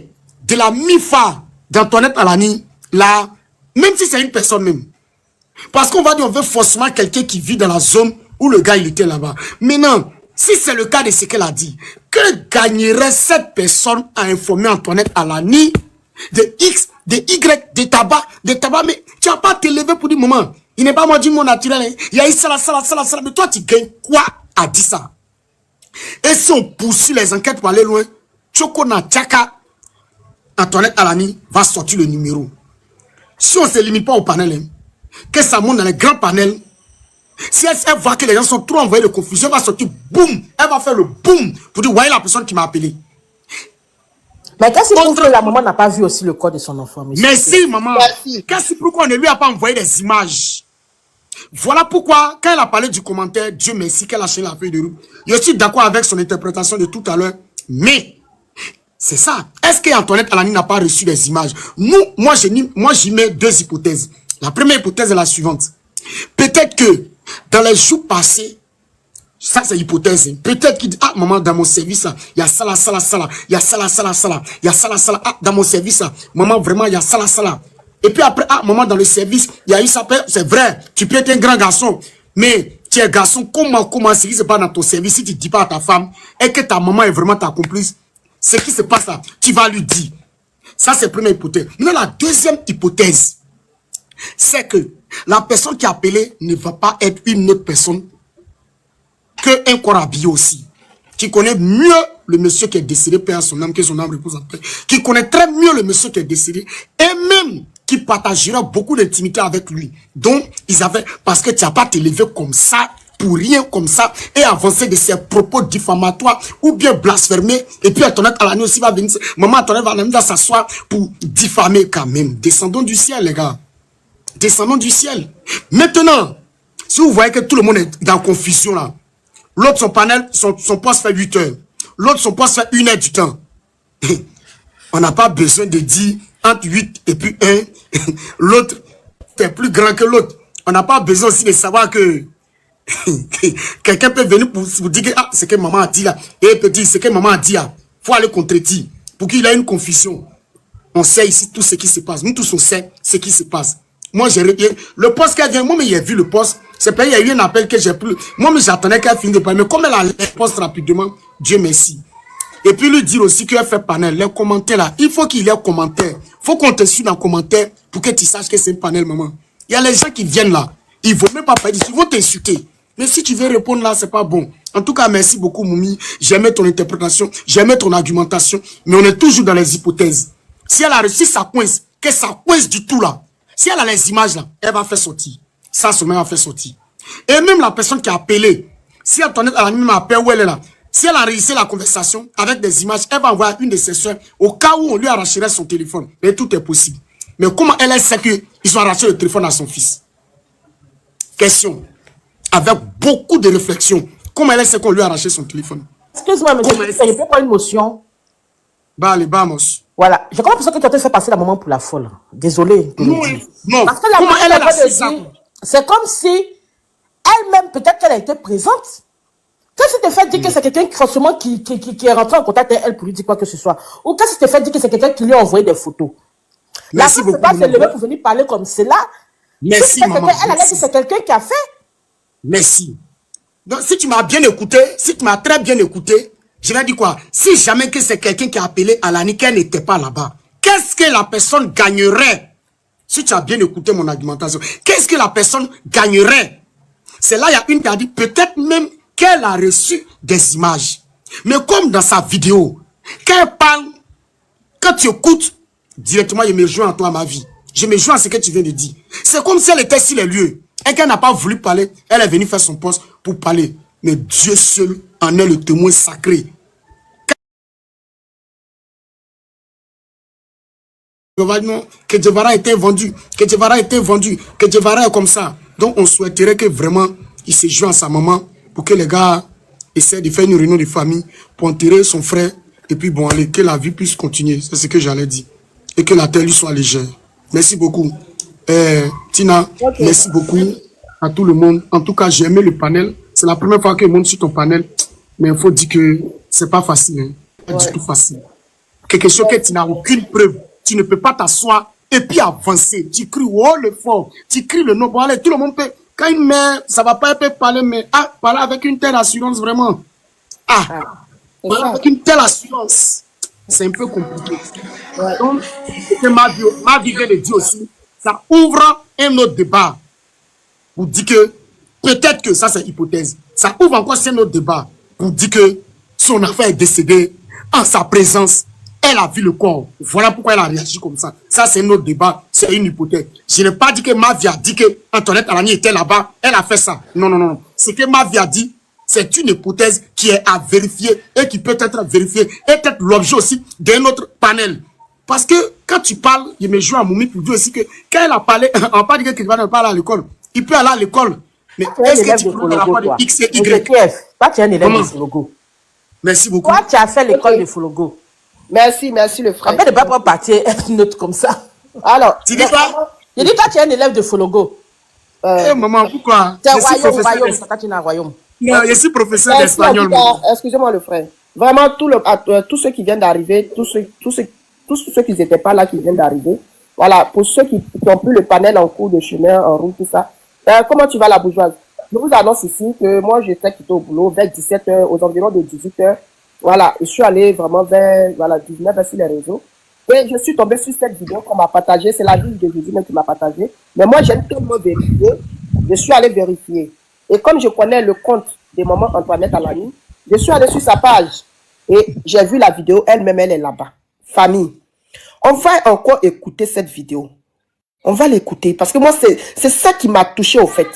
de la MIFA d'Antoinette Talani, là, même si c'est une personne même, parce qu'on va dire on veut forcément quelqu'un qui vit dans la zone où le gars il était là-bas. Maintenant, si c'est le cas de ce qu'elle a dit, que gagnerait cette personne à informer Antoinette Talani de X, de Y, de tabac, mais tu n'as pas te lever pour dire, maman, il n'est pas moi du monde naturel, hein. Il y a eu ça, mais toi tu gagnes quoi à dire ça? Et si on poursuit les enquêtes pour aller loin, Chokona Tchaka, Antoinette Talani va sortir le numéro. Si on ne se limite pas au panel, hein, que ça monte dans les grands panels, si elle voit que les gens sont trop envoyés de confusion, elle va sortir, boum, elle va faire le boum pour dire, voyez la personne qui m'a appelé. Mais qu'est-ce qui prouve que la maman n'a pas vu aussi le corps de son enfant? Merci, maman. Qu'est-ce pourquoi on ne lui a pas envoyé des images? Voilà pourquoi, quand elle a parlé du commentaire, Dieu merci qu'elle a changé la feuille de route. Je suis d'accord avec son interprétation de tout à l'heure. Mais, c'est ça. Est-ce qu'Antoinette Talani n'a pas reçu des images? Moi, j'y mets deux hypothèses. La première hypothèse est la suivante. Peut-être que, dans les jours passés, ça c'est hypothèse. Peut-être qu'il dit, ah maman, dans mon service, il y a ça là, il y a ça là, il y a ça là, ah dans mon service, maman vraiment, il y a ça là. Et puis après, ah maman, dans le service, il y a eu ça, c'est vrai, tu peux être un grand garçon, mais tu es garçon, comment ce qui se passe dans ton service, si tu ne dis pas à ta femme, et que ta maman est vraiment ta complice, ce qui se passe là, tu vas lui dire. Ça c'est la première hypothèse. Maintenant, la deuxième hypothèse, c'est que la personne qui a appelé ne va pas être une autre personne qu'un corps habillé aussi, qui connaît mieux le monsieur qui est décédé, paix à son âme, que son âme repose en paix, qui connaît très mieux le monsieur qui est décédé, et même qui partagera beaucoup d'intimité avec lui. Donc, ils avaient, parce que tu n'as pas te lever comme ça, pour rien comme ça, et avancer de ses propos diffamatoires, ou bien blasphémer, et puis Antoinette Talani aussi va venir, maman Antoinette va venir s'asseoir pour diffamer quand même. Descendons du ciel, les gars. Descendons du ciel. Maintenant, si vous voyez que tout le monde est dans la confusion là, l'autre, son panel, son poste fait 8 heures. L'autre, son poste fait 1 heure du temps. On n'a pas besoin de dire entre 8 et puis 1. L'autre est plus grand que l'autre. On n'a pas besoin aussi de savoir que quelqu'un peut venir pour dire que ah, c'est que maman a dit là. Et peut dire c'est que maman a dit là. Il faut aller contredire pour qu'il ait une confusion. On sait ici tout ce qui se passe. Nous tous, on sait ce qui se passe. Moi, j'ai le poste qu'elle vient, moi, mais j'ai vu le poste. C'est pas, il y a eu un appel que j'ai plus. Moi, mais j'attendais qu'elle finisse de parler. Mais comme elle a le poste rapidement, Dieu merci. Et puis lui dire aussi qu'elle fait panel. Les commentaires là, il faut qu'il y ait commentaires. Il faut qu'on te suive dans le commentaire pour que tu saches que c'est un panel, maman. Il y a les gens qui viennent là. Ils ne vont même pas parler. Ils vont t'insulter. Mais si tu veux répondre là, c'est pas bon. En tout cas, merci beaucoup, Moumi. J'aimais ton interprétation. J'aimais ton argumentation. Mais on est toujours dans les hypothèses. Si elle a réussi, ça coince. Que ça coince du tout là. Si elle a les images là, elle va faire sortir. Ça, son mère va faire sortir. Et même la personne qui a appelé, si Antoinette a même appelé où elle est là, si elle a réussi la conversation avec des images, elle va envoyer une de ses soeurs au cas où on lui arracherait son téléphone. Mais tout est possible. Mais comment elle sait qu'ils ont arraché le téléphone à son fils? Question. avec beaucoup de réflexion. Comment elle sait qu'on lui a arraché son téléphone? Excuse-moi, monsieur, je peux prendre une motion. Bah, les Bamos. Voilà, je comprends pour ça que tu as fait passer la maman pour la folle. Désolé. Non, non. Parce que la Comment elle a de fait ça? c'est comme si elle-même, peut-être qu'elle a été présente. Qu'est-ce que tu te fait dire que c'est quelqu'un forcément qui est rentré en contact avec elle pour lui dire quoi que ce soit? Ou qu'est-ce que tu te fait dire que c'est quelqu'un qui lui a envoyé des photos? Merci beaucoup. La femme ne s'est levée pour venir parler comme cela. Merci, maman. Elle a dit que c'est quelqu'un qui a fait. Merci. Donc, si tu m'as bien écouté, si tu m'as très bien écouté, je vais dire quoi? Si jamais que c'est quelqu'un qui a appelé Alani, qu'elle n'était pas là-bas, qu'est-ce que la personne gagnerait? Si tu as bien écouté mon argumentation, qu'est-ce que la personne gagnerait? C'est là, il y a une qui a dit peut-être même qu'elle a reçu des images. Mais comme dans sa vidéo, qu'elle parle, quand tu écoutes, directement, je me joins à toi, ma vie. Je me joins à ce que tu viens de dire. C'est comme si elle était sur les lieux. Et qu'elle n'a pas voulu parler, elle est venue faire son poste pour parler. Mais Dieu seul en est le témoin sacré. Que Djevara a été vendu, que Djevara a été vendu, que Djevara est comme ça. Donc on souhaiterait que vraiment il se joigne à sa maman pour que les gars essaient de faire une réunion de famille pour enterrer son frère. Et puis bon, allez, que la vie puisse continuer. C'est ce que j'allais dire. Et que la terre lui soit légère. Merci beaucoup. Tina, okay. Merci beaucoup à tout le monde. En tout cas, j'ai aimé le panel. C'est la première fois que je monte sur ton panel. Mais il faut dire que c'est pas facile. Hein. Pas du tout facile. Quelque chose que tu n'as aucune preuve. Tu ne peux pas t'asseoir et puis avancer. Tu cries haut le fort. Tu cries le nom. Bon, allez, tout le monde peut. Quand une mère, ça va pas, elle peut parler, mais parler avec une telle assurance, vraiment. Parler avec une telle assurance, c'est un peu compliqué. Ouais. Donc, ma vie vient de dire aussi, ça ouvre un autre débat. Pour dire que, peut-être que ça, c'est hypothèse. Ça ouvre encore un autre débat. Pour dire que son enfant est décédé en sa présence. Elle a vu le corps. Voilà pourquoi elle a réagi comme ça. Ça, c'est un autre débat. C'est une hypothèse. Je n'ai pas dit que ma vie a dit que Antoinette Alani était là-bas. Elle a fait ça. Non, non, non. Ce que ma vie a dit, c'est une hypothèse qui est à vérifier et qui peut être vérifiée. Et peut-être l'objet aussi d'un autre panel. Parce que quand tu parles, je me joue à Moumi pour dire aussi que quand elle a parlé, on va dire qu'il va ne pas aller à l'école. Il peut aller à l'école. Mais est-ce que tu peux avoir de X et Y? Toi, tu es un élève de Fologo. Merci beaucoup. Toi, tu as fait l'école de Fologo. Merci le frère. En fait, de ne pas partir neutre comme ça. Alors, tu dis quoi? Je dis, toi, tu es un élève de Fologo. Maman, pourquoi? C'est un royaume. Non, je suis professeur d'espagnol. Excusez-moi, le frère. Vraiment, tous ceux qui viennent d'arriver, tous ceux qui n'étaient pas là, qui viennent d'arriver. Voilà, pour ceux qui ont pris le panel en cours de chemin, en route, tout ça. Comment tu vas, la bourgeoise? Je vous annonce ici que moi, j'étais quitté au boulot vers 17h, aux environs de 18h. Voilà, je suis allé vraiment vers 19h sur les réseaux. Et je suis tombé sur cette vidéo qu'on m'a partagée. C'est la vie de Jésus qui m'a partagée. Mais moi, j'aime tellement vérifier. Je suis allé vérifier. Et comme je connais le compte de maman Antoinette Alani, je suis allé sur sa page. Et j'ai vu la vidéo. Elle-même, elle est là-bas. Famille. On va encore écouter cette vidéo. On va l'écouter. Parce que moi, c'est ça qui m'a touché au fait.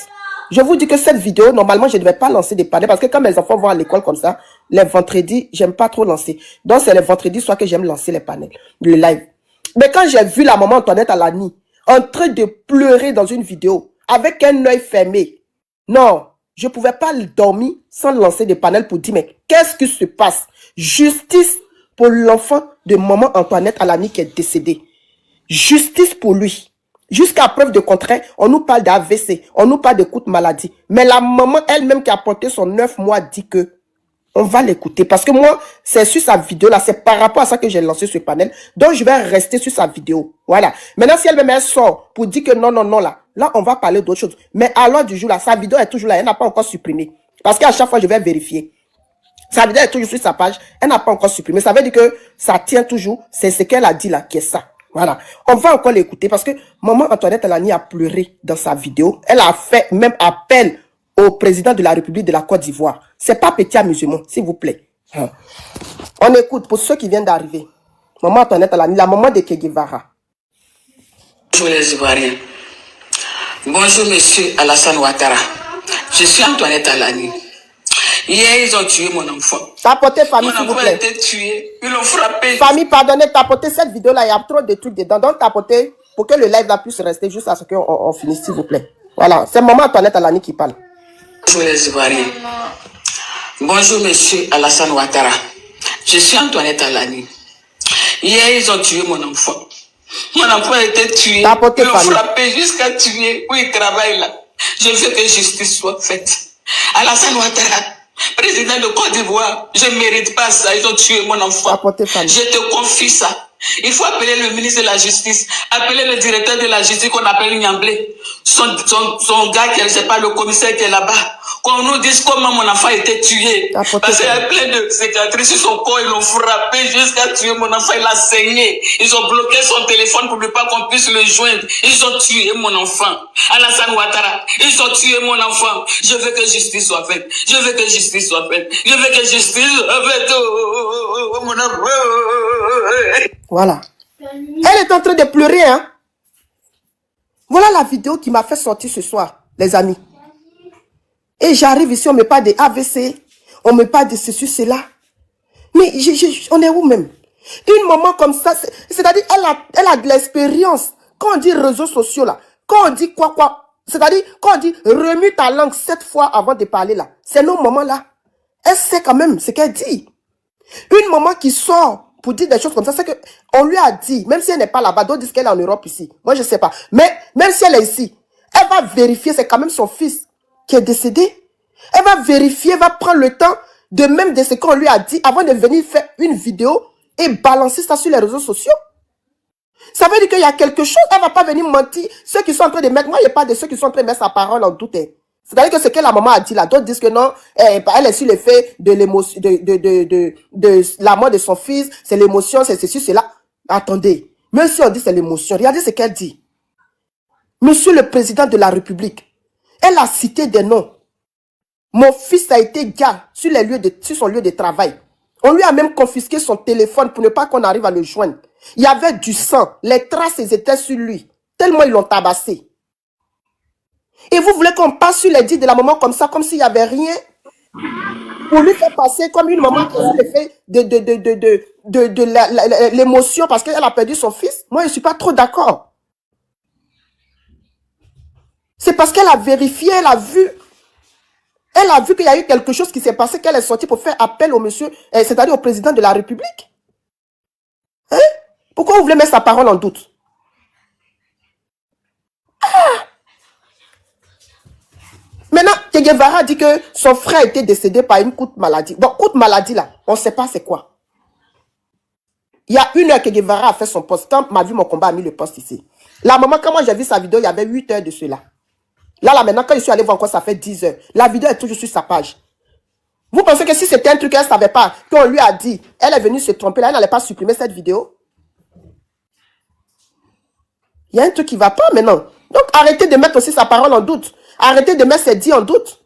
Je vous dis que cette vidéo, normalement, je ne devais pas lancer des panels parce que quand mes enfants vont à l'école comme ça, les vendredis, j'aime pas trop lancer. Donc, c'est les vendredis soit que j'aime lancer les panels, le live. Mais quand j'ai vu la maman Antoinette Alani en train de pleurer dans une vidéo avec un œil fermé, non, je ne pouvais pas dormir sans lancer des panels pour dire, mais qu'est-ce qui se passe? Justice pour l'enfant de maman Antoinette Alani qui est décédé. Justice pour lui. Jusqu'à preuve de contraire, on nous parle d'AVC, on nous parle de coup de maladie. Mais la maman elle-même qui a porté son 9 mois dit que on va l'écouter. Parce que moi, c'est sur sa vidéo là, c'est par rapport à ça que j'ai lancé ce panel. Donc, je vais rester sur sa vidéo. Voilà. Maintenant, si elle-même sort pour dire que non, non, non, là, on va parler d'autre chose. Mais à l'heure du jour là, sa vidéo est toujours là, elle n'a pas encore supprimé. Parce qu'à chaque fois, je vais vérifier. Sa vidéo est toujours sur sa page, elle n'a pas encore supprimé. Ça veut dire que ça tient toujours, c'est ce qu'elle a dit là, qui est ça. Voilà. On va encore l'écouter parce que maman Antoinette Alani a pleuré dans sa vidéo. Elle a fait même appel au président de la République de la Côte d'Ivoire. C'est pas petit amusement, s'il vous plaît. On écoute pour ceux qui viennent d'arriver. Maman Antoinette Alani, la maman de Che Guevara. Bonjour les Ivoiriens. Bonjour monsieur Alassane Ouattara. Je suis Antoinette Alani. Hier, ils ont tué mon enfant. Tapotez, famille, s'il vous plaît. Mon enfant a été tué. Ils l'ont frappé. Famille, pardonnez, tapotez cette vidéo-là. Il y a trop de trucs dedans. Donc, tapotez pour que le live là puisse rester juste à ce qu'on finisse, s'il vous plaît. Voilà. C'est maman Antoinette Alani qui parle. Bonjour les Ivoiriens. Bonjour monsieur Alassane Ouattara. Je suis Antoinette Alani. Hier, ils ont tué mon enfant. Mon enfant a été tué. Ils l'ont frappé jusqu'à tuer. Où il travaille là. Je veux que justice soit faite. Alassane Ouattara, président de Côte d'Ivoire, je ne mérite pas ça. Ils ont tué mon enfant. Je te confie ça. Il faut appeler le ministre de la Justice, appeler le directeur de la Justice qu'on appelle Niamblé, son gars qui est pas le commissaire qui est là-bas, qu'on nous dise comment mon enfant a été tué. Parce qu'il y a plein de cicatrices sur son corps, ils l'ont frappé jusqu'à tuer mon enfant, il a saigné. Ils ont bloqué son téléphone pour ne pas qu'on puisse le joindre. Ils ont tué mon enfant. Alassane Ouattara, ils ont tué mon enfant. Je veux que justice soit faite. Je veux que justice soit faite. Je veux que justice soit faite. Mon enfant. Voilà. Elle est en train de pleurer, hein. Voilà la vidéo qui m'a fait sortir ce soir, les amis. Et j'arrive ici, on me parle de AVC, on me parle de ceci, cela. Mais on est où même? Une maman comme ça, c'est-à-dire, elle a de l'expérience. Quand on dit réseaux sociaux, là, quand on dit quoi, c'est-à-dire, quand on dit remue ta langue 7 fois avant de parler, là, c'est nos mamans, là. Elle sait quand même ce qu'elle dit. Une maman qui sort pour dire des choses comme ça, c'est que on lui a dit, même si elle n'est pas là-bas, d'autres disent qu'elle est en Europe ici. Moi, je ne sais pas. Mais même si elle est ici, elle va vérifier, c'est quand même son fils qui est décédé. Elle va vérifier, elle va prendre le temps de même de ce qu'on lui a dit avant de venir faire une vidéo et balancer ça sur les réseaux sociaux. Ça veut dire qu'il y a quelque chose, elle ne va pas venir mentir. Ceux qui sont en train de mettre, moi, il n'y a pas de ceux qui sont en train de mettre sa parole en doute. C'est-à-dire que ce que la maman a dit là, d'autres disent que non, elle est sur l'effet de l'émotion, de la mort de son fils, c'est l'émotion, c'est ceci, c'est là. Attendez, même si on dit c'est l'émotion, regardez ce qu'elle dit. Monsieur le président de la République, elle a cité des noms. Mon fils a été garde sur son lieu de travail. On lui a même confisqué son téléphone pour ne pas qu'on arrive à le joindre. Il y avait du sang, les traces étaient sur lui, tellement ils l'ont tabassé. Et vous voulez qu'on passe sur les dits de la maman comme ça, comme s'il n'y avait rien, pour lui faire passer comme une maman qui a fait de l'émotion parce qu'elle a perdu son fils? Moi, je ne suis pas trop d'accord. C'est parce qu'elle a vérifié, elle a vu qu'il y a eu quelque chose qui s'est passé, qu'elle est sortie pour faire appel au monsieur, c'est-à-dire au président de la République. Hein? Pourquoi vous voulez mettre sa parole en doute? Maintenant, Che Guevara dit que son frère était décédé par une courte maladie. Bon, courte maladie là, on ne sait pas c'est quoi. Il y a 1 heure que Guevara a fait son poste. Quand m'a vu mon combat a mis le poste ici. La maman, quand moi j'ai vu sa vidéo, il y avait 8 heures de cela. Là, maintenant, quand je suis allé voir encore, ça fait 10 heures. La vidéo est toujours sur sa page. Vous pensez que si c'était un truc qu'elle ne savait pas, qu'on lui a dit, elle est venue se tromper, là, elle n'allait pas supprimer cette vidéo? Il y a un truc qui ne va pas maintenant. Donc, arrêtez de mettre aussi sa parole en doute. Arrêtez de mettre ses dits en doute.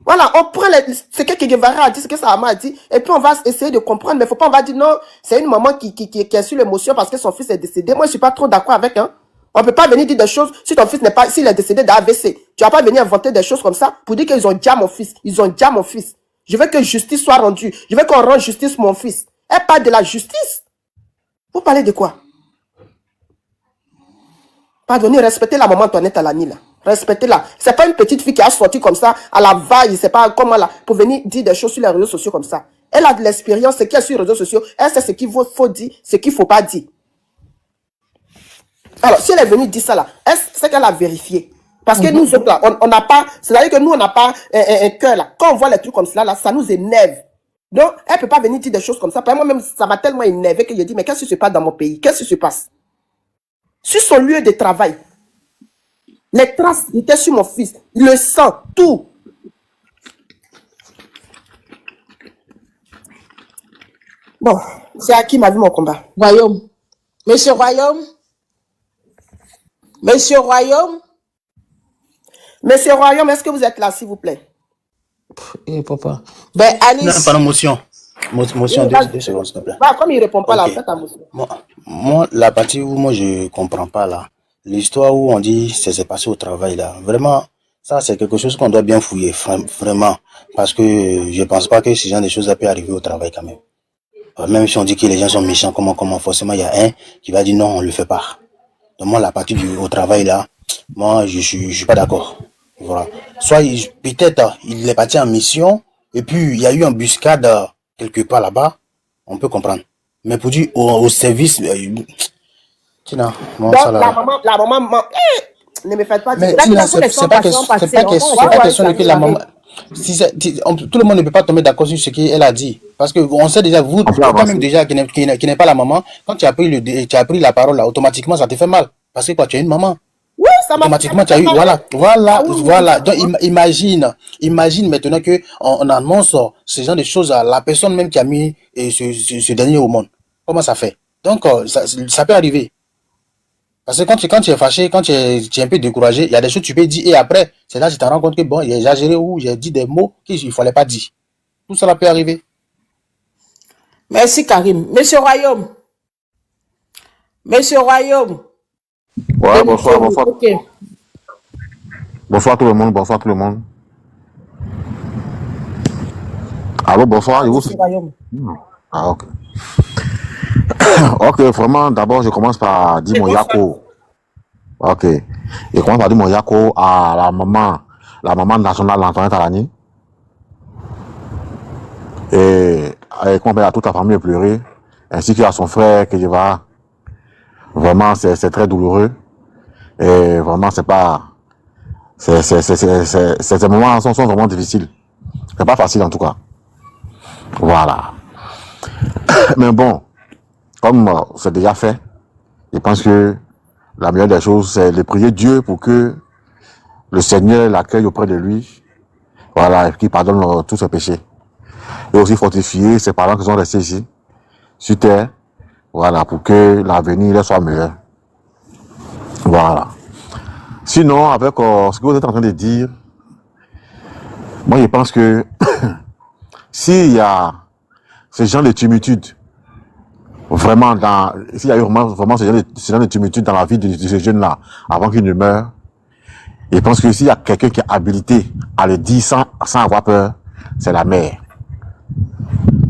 Voilà, on prend ce que Guevara a dit, ce que sa maman a dit, et puis on va essayer de comprendre, mais il ne faut pas, on va dire non, c'est une maman qui est sur l'émotion parce que son fils est décédé. Moi, je ne suis pas trop d'accord avec, hein. On ne peut pas venir dire des choses, si ton fils n'est pas, s'il est décédé d'AVC, tu ne vas pas venir inventer des choses comme ça pour dire qu'ils ont déjà mon fils. Ils ont déjà mon fils. Je veux que justice soit rendue. Je veux qu'on rende justice à mon fils. Elle parle de la justice. Vous parlez de quoi? Pardonnez, respectez la maman Antoinette Alani, là. Respectez-la. C'est pas une petite fille qui a sorti comme ça, à la vaille, je sais pas comment là, pour venir dire des choses sur les réseaux sociaux comme ça. Elle a de l'expérience, ce qu'il y a sur les réseaux sociaux. Elle sait ce qu'il faut dire, ce qu'il ne faut pas dire. Alors, si elle est venue dire ça là, c'est qu'elle a vérifié. Parce que nous autres là, on n'a pas, c'est-à-dire que nous, on n'a pas un cœur là. Quand on voit les trucs comme cela là, ça nous énerve. Donc, elle ne peut pas venir dire des choses comme ça. Par moi-même, ça m'a tellement énervé que je dis, mais qu'est-ce qui se passe dans mon pays? Qu'est-ce qui se passe? Sur son lieu de travail, les traces étaient sur mon fils, le sang, tout. Bon, c'est à qui m'a vu mon combat? Royaume. Monsieur Royaume. Monsieur Royaume. Monsieur Royaume, est-ce que vous êtes là, s'il vous plaît? Papa. Ben, Alice. Non, pas de motion. Motion, 2 secondes, s'il te plaît. Bah, comme il ne répond pas Okay. là, faites la motion. Moi, la partie où moi je comprends pas là, l'histoire où on dit ça s'est passé au travail là, vraiment, ça c'est quelque chose qu'on doit bien fouiller, vraiment, parce que je pense pas que ce genre de choses peuvent arriver au travail quand même. Même si on dit que les gens sont méchants, comment forcément il y a un qui va dire non, on le fait pas. Donc moi, la partie au travail là, moi je suis pas d'accord. Voilà. soit peut-être il est parti en mission, et puis il y a eu une embuscade quelque part là-bas, on peut comprendre. Mais pour dire au service, Tina, bon, Donc, ça là. la maman, ne me faites pas dire. Mais Tina, c'est pas question que la maman. Tout le monde ne peut pas tomber d'accord sur ce qu'elle a dit. Parce que on sait déjà, vous, toi-même déjà, qui n'est pas la maman, quand tu as pris la parole, là, automatiquement, ça te fait mal. Parce que quoi, tu es une maman. Oui, ça m'a automatiquement, tu as eu, voilà. Donc, imagine maintenant que on annonce ce genre de choses à la personne même qui a mis ce dernier au monde. Comment ça fait? Donc, ça peut arriver. Parce que quand tu es fâché, quand tu es un peu découragé, il y a des choses que tu peux dire et après, c'est là que tu te rends compte que bon, il a exagéré ou j'ai dit des mots qu'il ne fallait pas dire. Tout ça peut arriver. Merci Karim. Monsieur Royaume. Monsieur Royaume. Ouais, bonsoir. Okay. Bonsoir tout le monde. Allô, bonsoir. Monsieur Royaume. Ah, ok. Ok, vraiment, d'abord, je commence par dire mon yako. Ok. Je commence par dire mon yako à la maman nationale, Antoinette Alani. Et à toute la famille pleurée, ainsi qu'à son frère Kejeva. Vraiment, c'est très douloureux. Et vraiment, ces moments sont vraiment difficiles. C'est pas facile en tout cas. Voilà. Mais bon, comme c'est déjà fait, je pense que la meilleure des choses, c'est de prier Dieu pour que le Seigneur l'accueille auprès de lui. Voilà, et qu'il pardonne tous ses péchés. Et aussi fortifier ses parents qui sont restés ici, sur terre. Voilà, pour que l'avenir soit meilleur. Voilà. Sinon, avec ce que vous êtes en train de dire, moi je pense que s'il y a ce genre de tumultude, vraiment s'il y a eu vraiment ce genre de tumultude dans la vie de ce jeune-là, avant qu'il ne meure, je pense que s'il y a quelqu'un qui est habilité à le dire sans avoir peur, c'est la mère.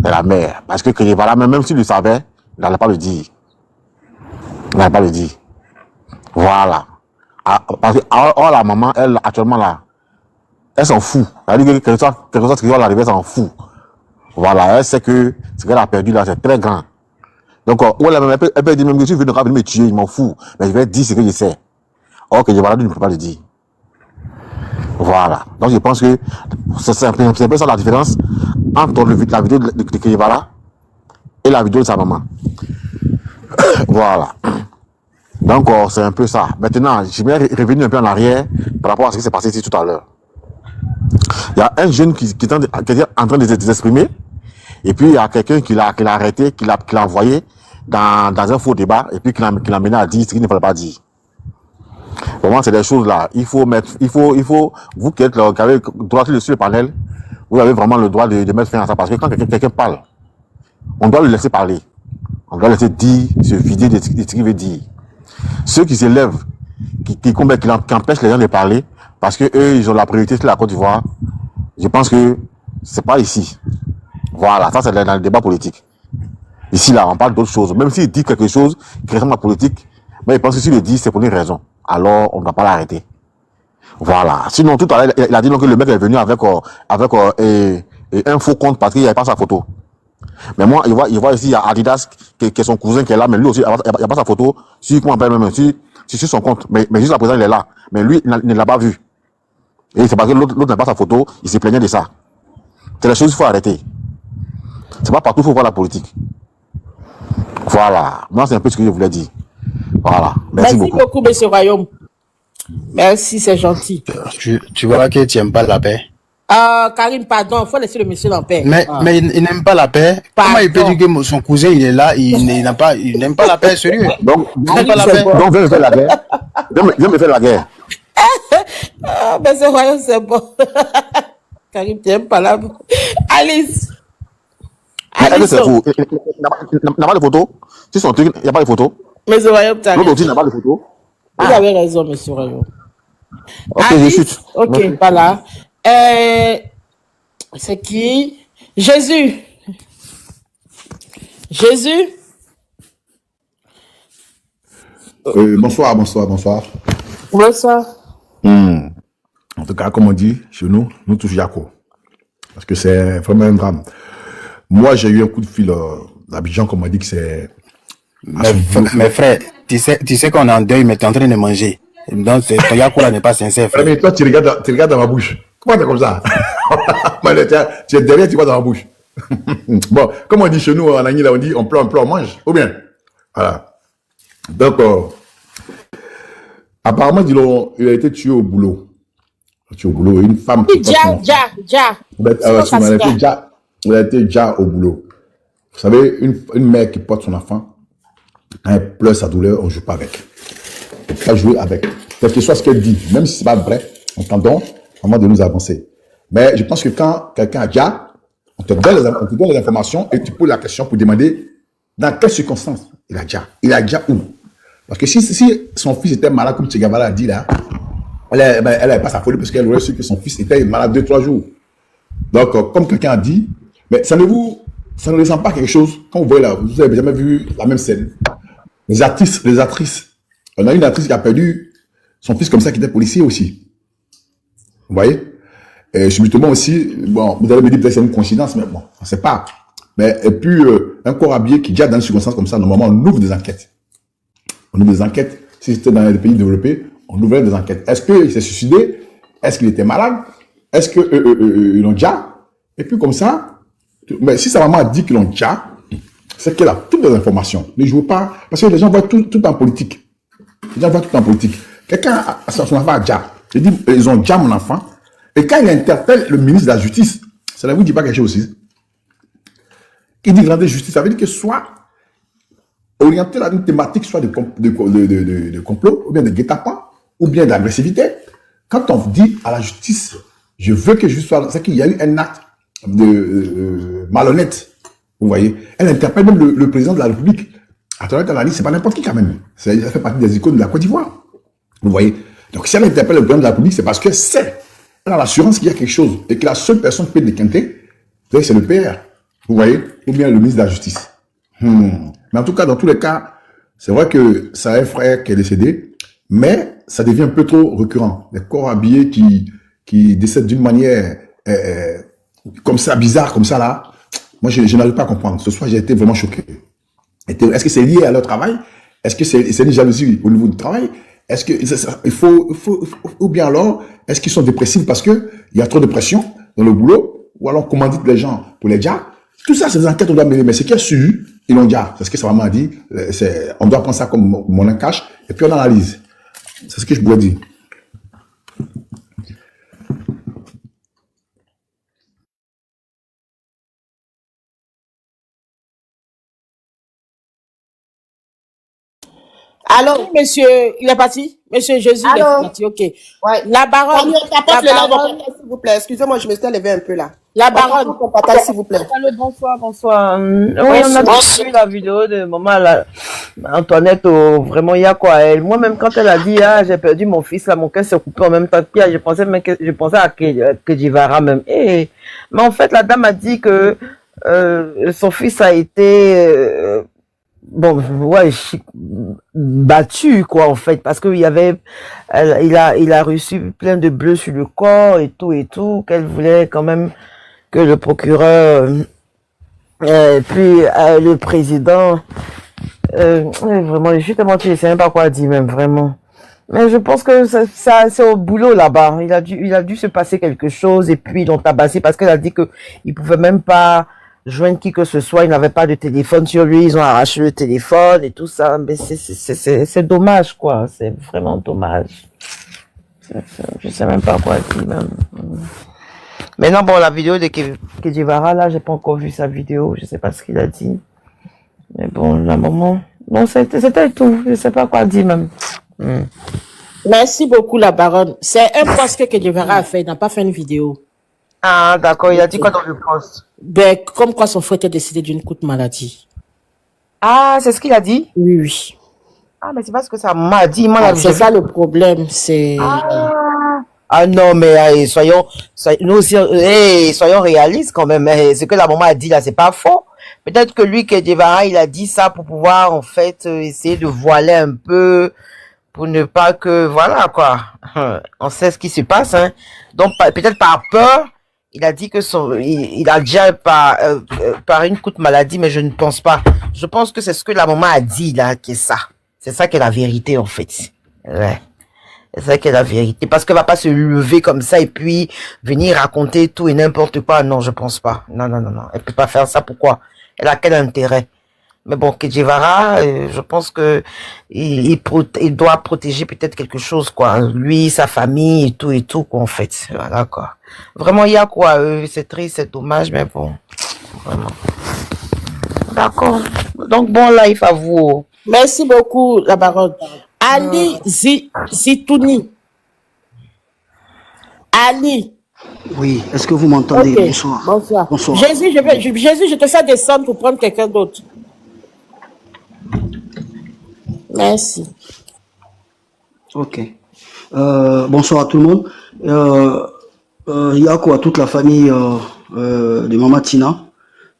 C'est la mère. Parce que voilà, même s'il le savait, il n'allait pas le dire. Il n'allait pas le dire. Voilà. Parce que la maman, elle, actuellement là, elle s'en fout. Elle dit que quelque chose qui va l'arriver, elle s'en fout. Voilà, elle sait que ce qu'elle a perdu là, c'est très grand. Donc, elle peut dire même que si je veux venir me tuer, il m'en fout. Mais je vais dire ce que je sais. Or que Kejeva ne peut pas le dire. Voilà. Donc, je pense que c'est un peu ça la différence entre la vidéo de Kejeva et la vidéo de sa maman. Voilà. Donc, c'est un peu ça. Maintenant, je vais revenir un peu en arrière par rapport à ce qui s'est passé ici tout à l'heure. Il y a un jeune qui est en train de s'exprimer, et puis il y a quelqu'un qui l'a arrêté, qui l'a envoyé dans un faux débat, et puis qui l'a mené à dire ce qu'il ne fallait pas dire. Vraiment, c'est des choses là. Il faut, vous qui avez droit sur le panel, vous avez vraiment le droit de mettre fin à ça, parce que quand quelqu'un parle, on doit le laisser parler. On doit le laisser dire, se vider de ce qu'il veut dire. Ceux qui s'élèvent, qui empêchent les gens de parler, parce que eux, ils ont la priorité sur la Côte d'Ivoire, je pense que c'est pas ici. Voilà, ça c'est dans le débat politique. Ici, là, on parle d'autres choses. Même s'il dit quelque chose qui ressemble à la politique, mais je pense que s'il le dit, c'est pour une raison. Alors, on ne doit pas l'arrêter. Voilà. Sinon, tout à l'heure, il a dit donc que le mec est venu avec un faux compte parce qu'il n'y avait pas sa photo. Mais moi, il voit ici, il y a Adidas, qui est son cousin qui est là, mais lui aussi, il n'y a pas sa photo sur son compte. Mais juste à présent, il est là. Mais lui, il ne l'a pas vu. Et c'est parce que l'autre n'a pas sa photo, il se plaignait de ça. C'est la chose qu'il faut arrêter. C'est pas partout qu'il faut voir la politique. Voilà. Moi, c'est un peu ce que je voulais dire. Voilà. Merci beaucoup, monsieur Royaume. Merci, c'est gentil. Tu vois que tu n'aimes pas la paix. Karim, pardon, il faut laisser le monsieur en paix. Mais il n'aime pas la paix. Pardon. Comment il peut dire que son cousin il est là, il n'aime pas la paix, sérieux. Donc, viens me faire la guerre. Viens me faire la guerre. Mais ce royaume, c'est bon. Karim, tu n'aimes pas la paix. Alice. Alice, c'est fou. Il n'a pas de photo. Si son truc, il n'y a pas de photo. Mais ce royaume, tu as l'autre aussi n'a pas de photo. Vous avez raison, monsieur Royaume. Ok, Alice, je chute. ok, merci. Voilà. C'est qui? Jésus. Jésus. Bonsoir. Bonsoir. En tout cas, comme on dit chez nous, nous tous Jaco. Parce que c'est vraiment un drame. Moi, j'ai eu un coup de fil d'Abidjan, comme on m'a dit que c'est... Mais frère, tu sais qu'on est en deuil, mais tu es en train de manger. Donc, ton Yakou là n'est pas sincère, frère. Mais toi, tu regardes dans ma bouche. Comment t'es comme ça? Tu es derrière, tu vois dans ma bouche. Bon, comme on dit chez nous, en Agni, là, on dit on pleure, on mange. Ou bien? Voilà. Donc, apparemment, il a été tué au boulot. Une femme qui il a été déjà au boulot. Vous savez, une mère qui porte son enfant, quand elle pleure sa douleur, on ne joue pas avec. On ne peut pas jouer avec. Quel que soit ce qu'elle dit, même si ce n'est pas vrai, entendons, avant de nous avancer. Mais je pense que quand quelqu'un a déjà, on te donne les informations et tu poses la question pour demander dans quelles circonstances il a déjà où. Parce que si son fils était malade, comme Tchegabala a dit là, elle n'avait pas sa folie parce qu'elle aurait su que son fils était malade 2-3 jours. Donc, comme quelqu'un a dit, mais ça ne ressent pas quelque chose. Quand vous voyez là, vous n'avez jamais vu la même scène. Les actrices. On a une actrice qui a perdu son fils comme ça, qui était policier aussi. Vous voyez? Et subitement aussi, bon, vous allez me dire peut-être c'est une coïncidence, mais bon, on ne sait pas. Mais, et puis, un corps habillé qui, déjà dans une circonstance comme ça, normalement, on ouvre des enquêtes. Si c'était dans les pays développés, on ouvrait des enquêtes. Est-ce qu'il s'est suicidé? Est-ce qu'il était malade? Est-ce qu'ils l'ont déjà? Et puis comme ça, mais si sa maman a dit qu'ils l'ont déjà, c'est qu'elle a toutes les informations. Ne jouez pas, parce que les gens voient tout en politique. Quelqu'un a son enfant a déjà. Il dit, ils ont déjà mon enfant. Et quand il interpelle le ministre de la Justice, ça ne vous dit pas quelque chose aussi. Il dit grande justice, ça veut dire que soit orienté à une thématique, soit de complot, ou bien de guet-apens, ou bien d'agressivité. Quand on dit à la justice, je veux que je sois, c'est qu'il y a eu un acte de malhonnête. Vous voyez, elle interpelle même le président de la République. À travers la liste, c'est pas n'importe qui quand même. Elle fait partie des icônes de la Côte d'Ivoire. Vous voyez. Donc si elle interpelle le président de la République, c'est parce que elle a l'assurance qu'il y a quelque chose et que la seule personne qui peut déquinter, c'est le PR. Vous voyez, ou bien le ministre de la Justice. Mais en tout cas, dans tous les cas, c'est vrai que ça a un frère qui est décédé, mais ça devient un peu trop récurrent. Les corps habillés qui décèdent d'une manière comme ça, bizarre, comme ça là. Moi, je n'arrive pas à comprendre. Ce soir, j'ai été vraiment choqué. Est-ce que c'est lié à leur travail? Est-ce que c'est une jalousie au niveau du travail? Est-ce que il faut, ou bien alors, est-ce qu'ils sont dépressifs parce que il y a trop de pression dans le boulot? Ou alors, commandite les gens pour les jars? Tout ça, c'est des enquêtes qu'on doit mêler. Mais ce qui est sûr, ils l'ont déjà. C'est ce que sa maman a dit. On doit prendre ça comme mon cache et puis on analyse. C'est ce que je pourrais dire. Alors, oui, monsieur, il est parti. Monsieur Jésus, il est parti. Ok. Ouais. La baronne. S'il vous plaît. Excusez-moi, je me suis levé un peu là. La baronne. S'il vous plaît. Allô, bonsoir. Oui, on a vu la vidéo de maman là, Antoinette. Vraiment, il y a quoi elle. Moi-même, quand elle a dit, j'ai perdu mon fils, là, mon cœur s'est coupé en même temps. Je pensais à Kedivara même. Mais en fait, la dame a dit que son fils a été battu quoi en fait, parce que il a reçu plein de bleus sur le corps et tout, qu'elle voulait quand même que le procureur puis le président vraiment, je suis tellement je sais même pas quoi dire même vraiment. Mais je pense que ça c'est au boulot là-bas. Il a dû se passer quelque chose et puis ils l'ont tabassé parce qu'elle a dit que il pouvait même pas joindre qui que ce soit, il n'avait pas de téléphone sur lui, ils ont arraché le téléphone et tout ça, mais c'est dommage quoi, c'est vraiment dommage. Je sais même pas quoi dire même. Maintenant bon, la vidéo de Kedivara là, j'ai pas encore vu sa vidéo, je sais pas ce qu'il a dit. Mais bon, la maman, bon c'était tout, je sais pas quoi dire même. Merci beaucoup la baronne. C'est un post que Kedivara a fait, il n'a pas fait une vidéo. Ah d'accord, il a dit quoi dans le post? Ben, comme quoi son frère était décédé d'une courte maladie. Ah, c'est ce qu'il a dit? Oui. Ah, mais c'est pas ce que sa maman a dit. C'est ça le problème, c'est... Ah non, mais soyons réalistes quand même. Ce que la maman a dit là, c'est pas faux. Peut-être que lui, Kedivara, il a dit ça pour pouvoir en fait essayer de voiler un peu, pour ne pas que, voilà, quoi, on sait ce qui se passe, hein. Donc, peut-être par peur, il a dit que il a déjà par une courte maladie, mais je ne pense pas. Je pense que c'est ce que la maman a dit, là, qui est ça. C'est ça qui est la vérité, en fait. Ouais. C'est ça qui est la vérité. Parce qu'elle va pas se lever comme ça et puis venir raconter tout et n'importe quoi. Non, je pense pas. Non, non, non, non. Elle peut pas faire ça. Pourquoi? Elle a quel intérêt? Mais bon, Che Guevara, je pense que il doit protéger peut-être quelque chose, quoi. Lui, sa famille et tout, quoi, en fait. Voilà, quoi. Vraiment, il y a quoi? C'est triste, c'est dommage, mais bon. Vraiment. D'accord. Donc, bon life à vous. Merci beaucoup, la baronne. Ali Zitouni. Ali. Oui, est-ce que vous m'entendez? Ok, Bonsoir. bonsoir. Bonsoir. Jésus, je te fais descendre pour prendre quelqu'un d'autre. Merci. Ok. Bonsoir à tout le monde. Il y a quoi? Toute la famille de Maman Tina.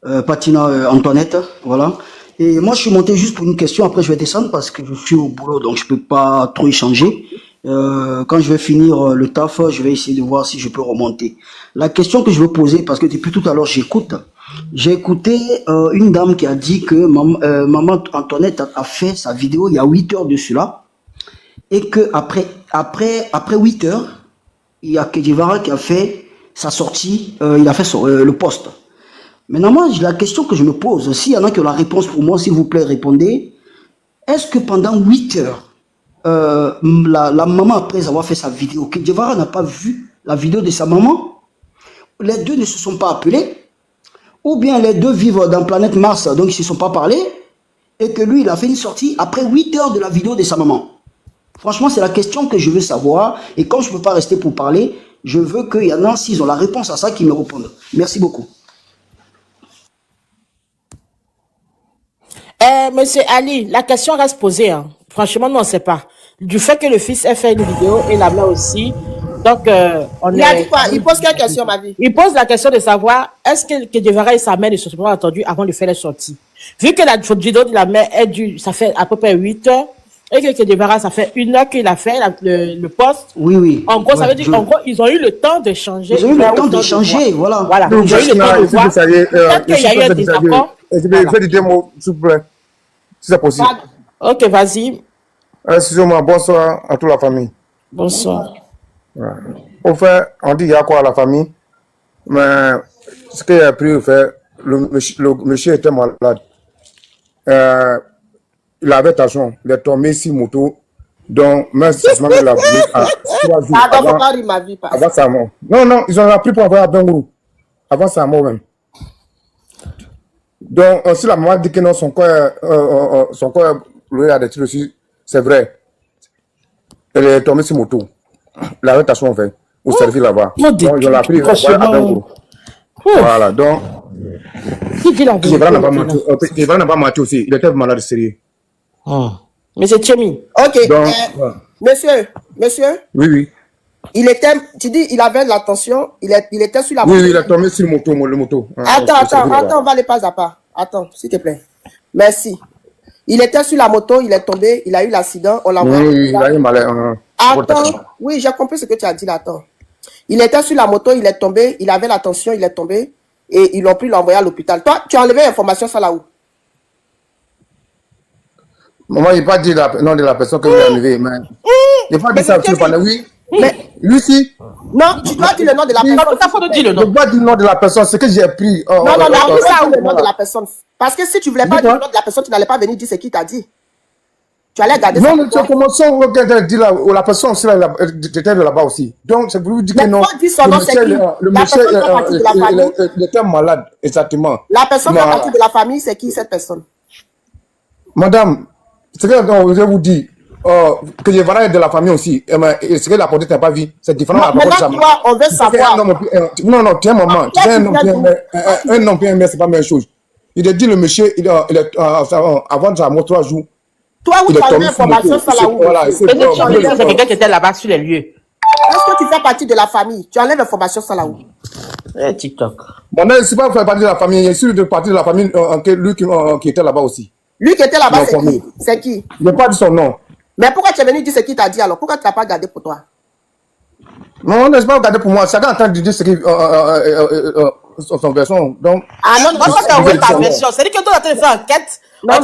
Pas Tina, Antoinette. Voilà. Et moi, je suis monté juste pour une question. Après, je vais descendre parce que je suis au boulot, donc je peux pas trop échanger. Quand je vais finir le taf, je vais essayer de voir si je peux remonter. La question que je veux poser, parce que depuis tout à l'heure, j'écoute. J'ai écouté une dame qui a dit que Maman Antoinette a fait sa vidéo il y a 8 heures de cela. Et que après 8 heures, il y a Che Guevara qui a fait sa sortie, il a fait le post. Maintenant, moi, la question que je me pose, s'il y en a qui ont la réponse pour moi, s'il vous plaît, répondez. Est-ce que pendant 8 heures, la maman, après avoir fait sa vidéo, Che Guevara n'a pas vu la vidéo de sa maman? Les deux ne se sont pas appelés? Ou bien les deux vivent dans planète Mars, donc ils ne se sont pas parlé? Et que lui, il a fait une sortie après 8 heures de la vidéo de sa maman? Franchement, c'est la question que je veux savoir. Et quand je ne peux pas rester pour parler, je veux qu'il y en a, s'ils ont la réponse à ça, qu'ils me répondent. Merci beaucoup. Monsieur Ali, la question reste posée. Hein. Franchement, nous, on ne sait pas. Du fait que le fils ait fait une vidéo et la mère aussi. Donc, Il a dit quoi? Il pose quelle question, ma vie? Il pose la question de savoir est-ce que Che Guevara et sa mère ne se sont pas entendus avant de faire les sorties. Vu que la vidéo de la mère est due, ça fait à peu près 8 heures, et que Che Guevara, ça fait 1 heure qu'il a fait le post. Oui, oui. En gros, ça veut dire qu'en gros, ils ont eu le temps d'échanger. Ils ont eu le temps d'échanger, voilà. Voilà. Donc, Ils ont eu le temps de voir. Peut-être qu'il y a eu un désaccord. Je vais faire deux mots, s'il vous plaît, si c'est possible. Ok, vas-y. Excusez-moi, bonsoir à toute la famille. Bonsoir. Ouais. Au fait, on dit il y a quoi à la famille, mais ce qu'il a pris, au fait, le monsieur était malade. Il avait tension, il est tombé sur moto, donc même si ça l'a vu à 3 jours avant sa mort. Non, non, ils ont appris pour avoir un bon avant sa mort même. Donc, si la maman dit que non, son corps, lui a détruit aussi, c'est vrai. Elle est tombée sur moto. La rotation fait, au service là-bas. Donc, ils l'ont appris à Bengourou. Voilà, donc. Guevara n'a pas menti aussi, il était malade sérieux. Mais c'est Tchemi. Ok. Donc, monsieur. Oui, oui. Il était, tu dis, il avait l'attention, il était sur la moto. Oui, il est tombé sur le moto. Attends, on va aller pas à pas. Attends, s'il te plaît. Merci. Il était sur la moto, il est tombé, il a eu l'accident, on l'a envoyé. Oui, il a eu mal. Attends, oui, j'ai compris ce que tu as dit là, attends. Il était sur la moto, il est tombé, il avait la tension, il est tombé, et ils l'ont pris, l'envoyer à l'hôpital. Toi, tu as enlevé l'information, ça là où? Maman, il n'a pas dit le nom de la personne que vous avez enlevée, mais. Il n'a pas dit ça, tu parles, oui. Mais lui, si. Non, tu dois dire le nom de la personne. Je ne dois pas dire le nom de la personne, c'est que j'ai pris. Non, ça le nom de la personne. Parce que si tu ne voulais pas dire le nom de la personne, tu n'allais pas venir dire ce qu'il t'a dit. Tu allais garder ça. Non, mais tu as commencé à dire la personne aussi, j'étais là-bas aussi. Donc, c'est pour vous dire que non. Le monsieur, il était malade, exactement. La personne qui fait partie de la famille, c'est qui cette personne? Madame, ce que je vous dis, que je vais de la famille aussi, ce que la police n'a pas vu, c'est différent. Maintenant, on veut savoir. Non, tiens, maman, un homme et un mère, c'est pas la même chose. Il a dit le monsieur, avant sa mort 3 jours. Toi, où tu as eu l'information, ça là où? C'est quelqu'un qui était là-bas sur les lieux. Est-ce que tu fais partie de la famille? Tu enlèves l'information, ça là où? TikTok. Bon, non, c'est pas faire partie de la famille, il suis de partie de la famille, lui qui était là-bas aussi. Lui qui était là-bas, c'est qui? Je n'ai pas dit son nom. Mais pourquoi tu es venu dire ce qu'il t'a dit alors? Pourquoi tu n'as pas gardé pour toi? Non, n'est-ce pas regarder pour moi. Chacun entend dire ce qu'il son version. Donc, ah non, non, tu as envoyé ta version. C'est-à-dire que toi, tu as fait enquête. Non,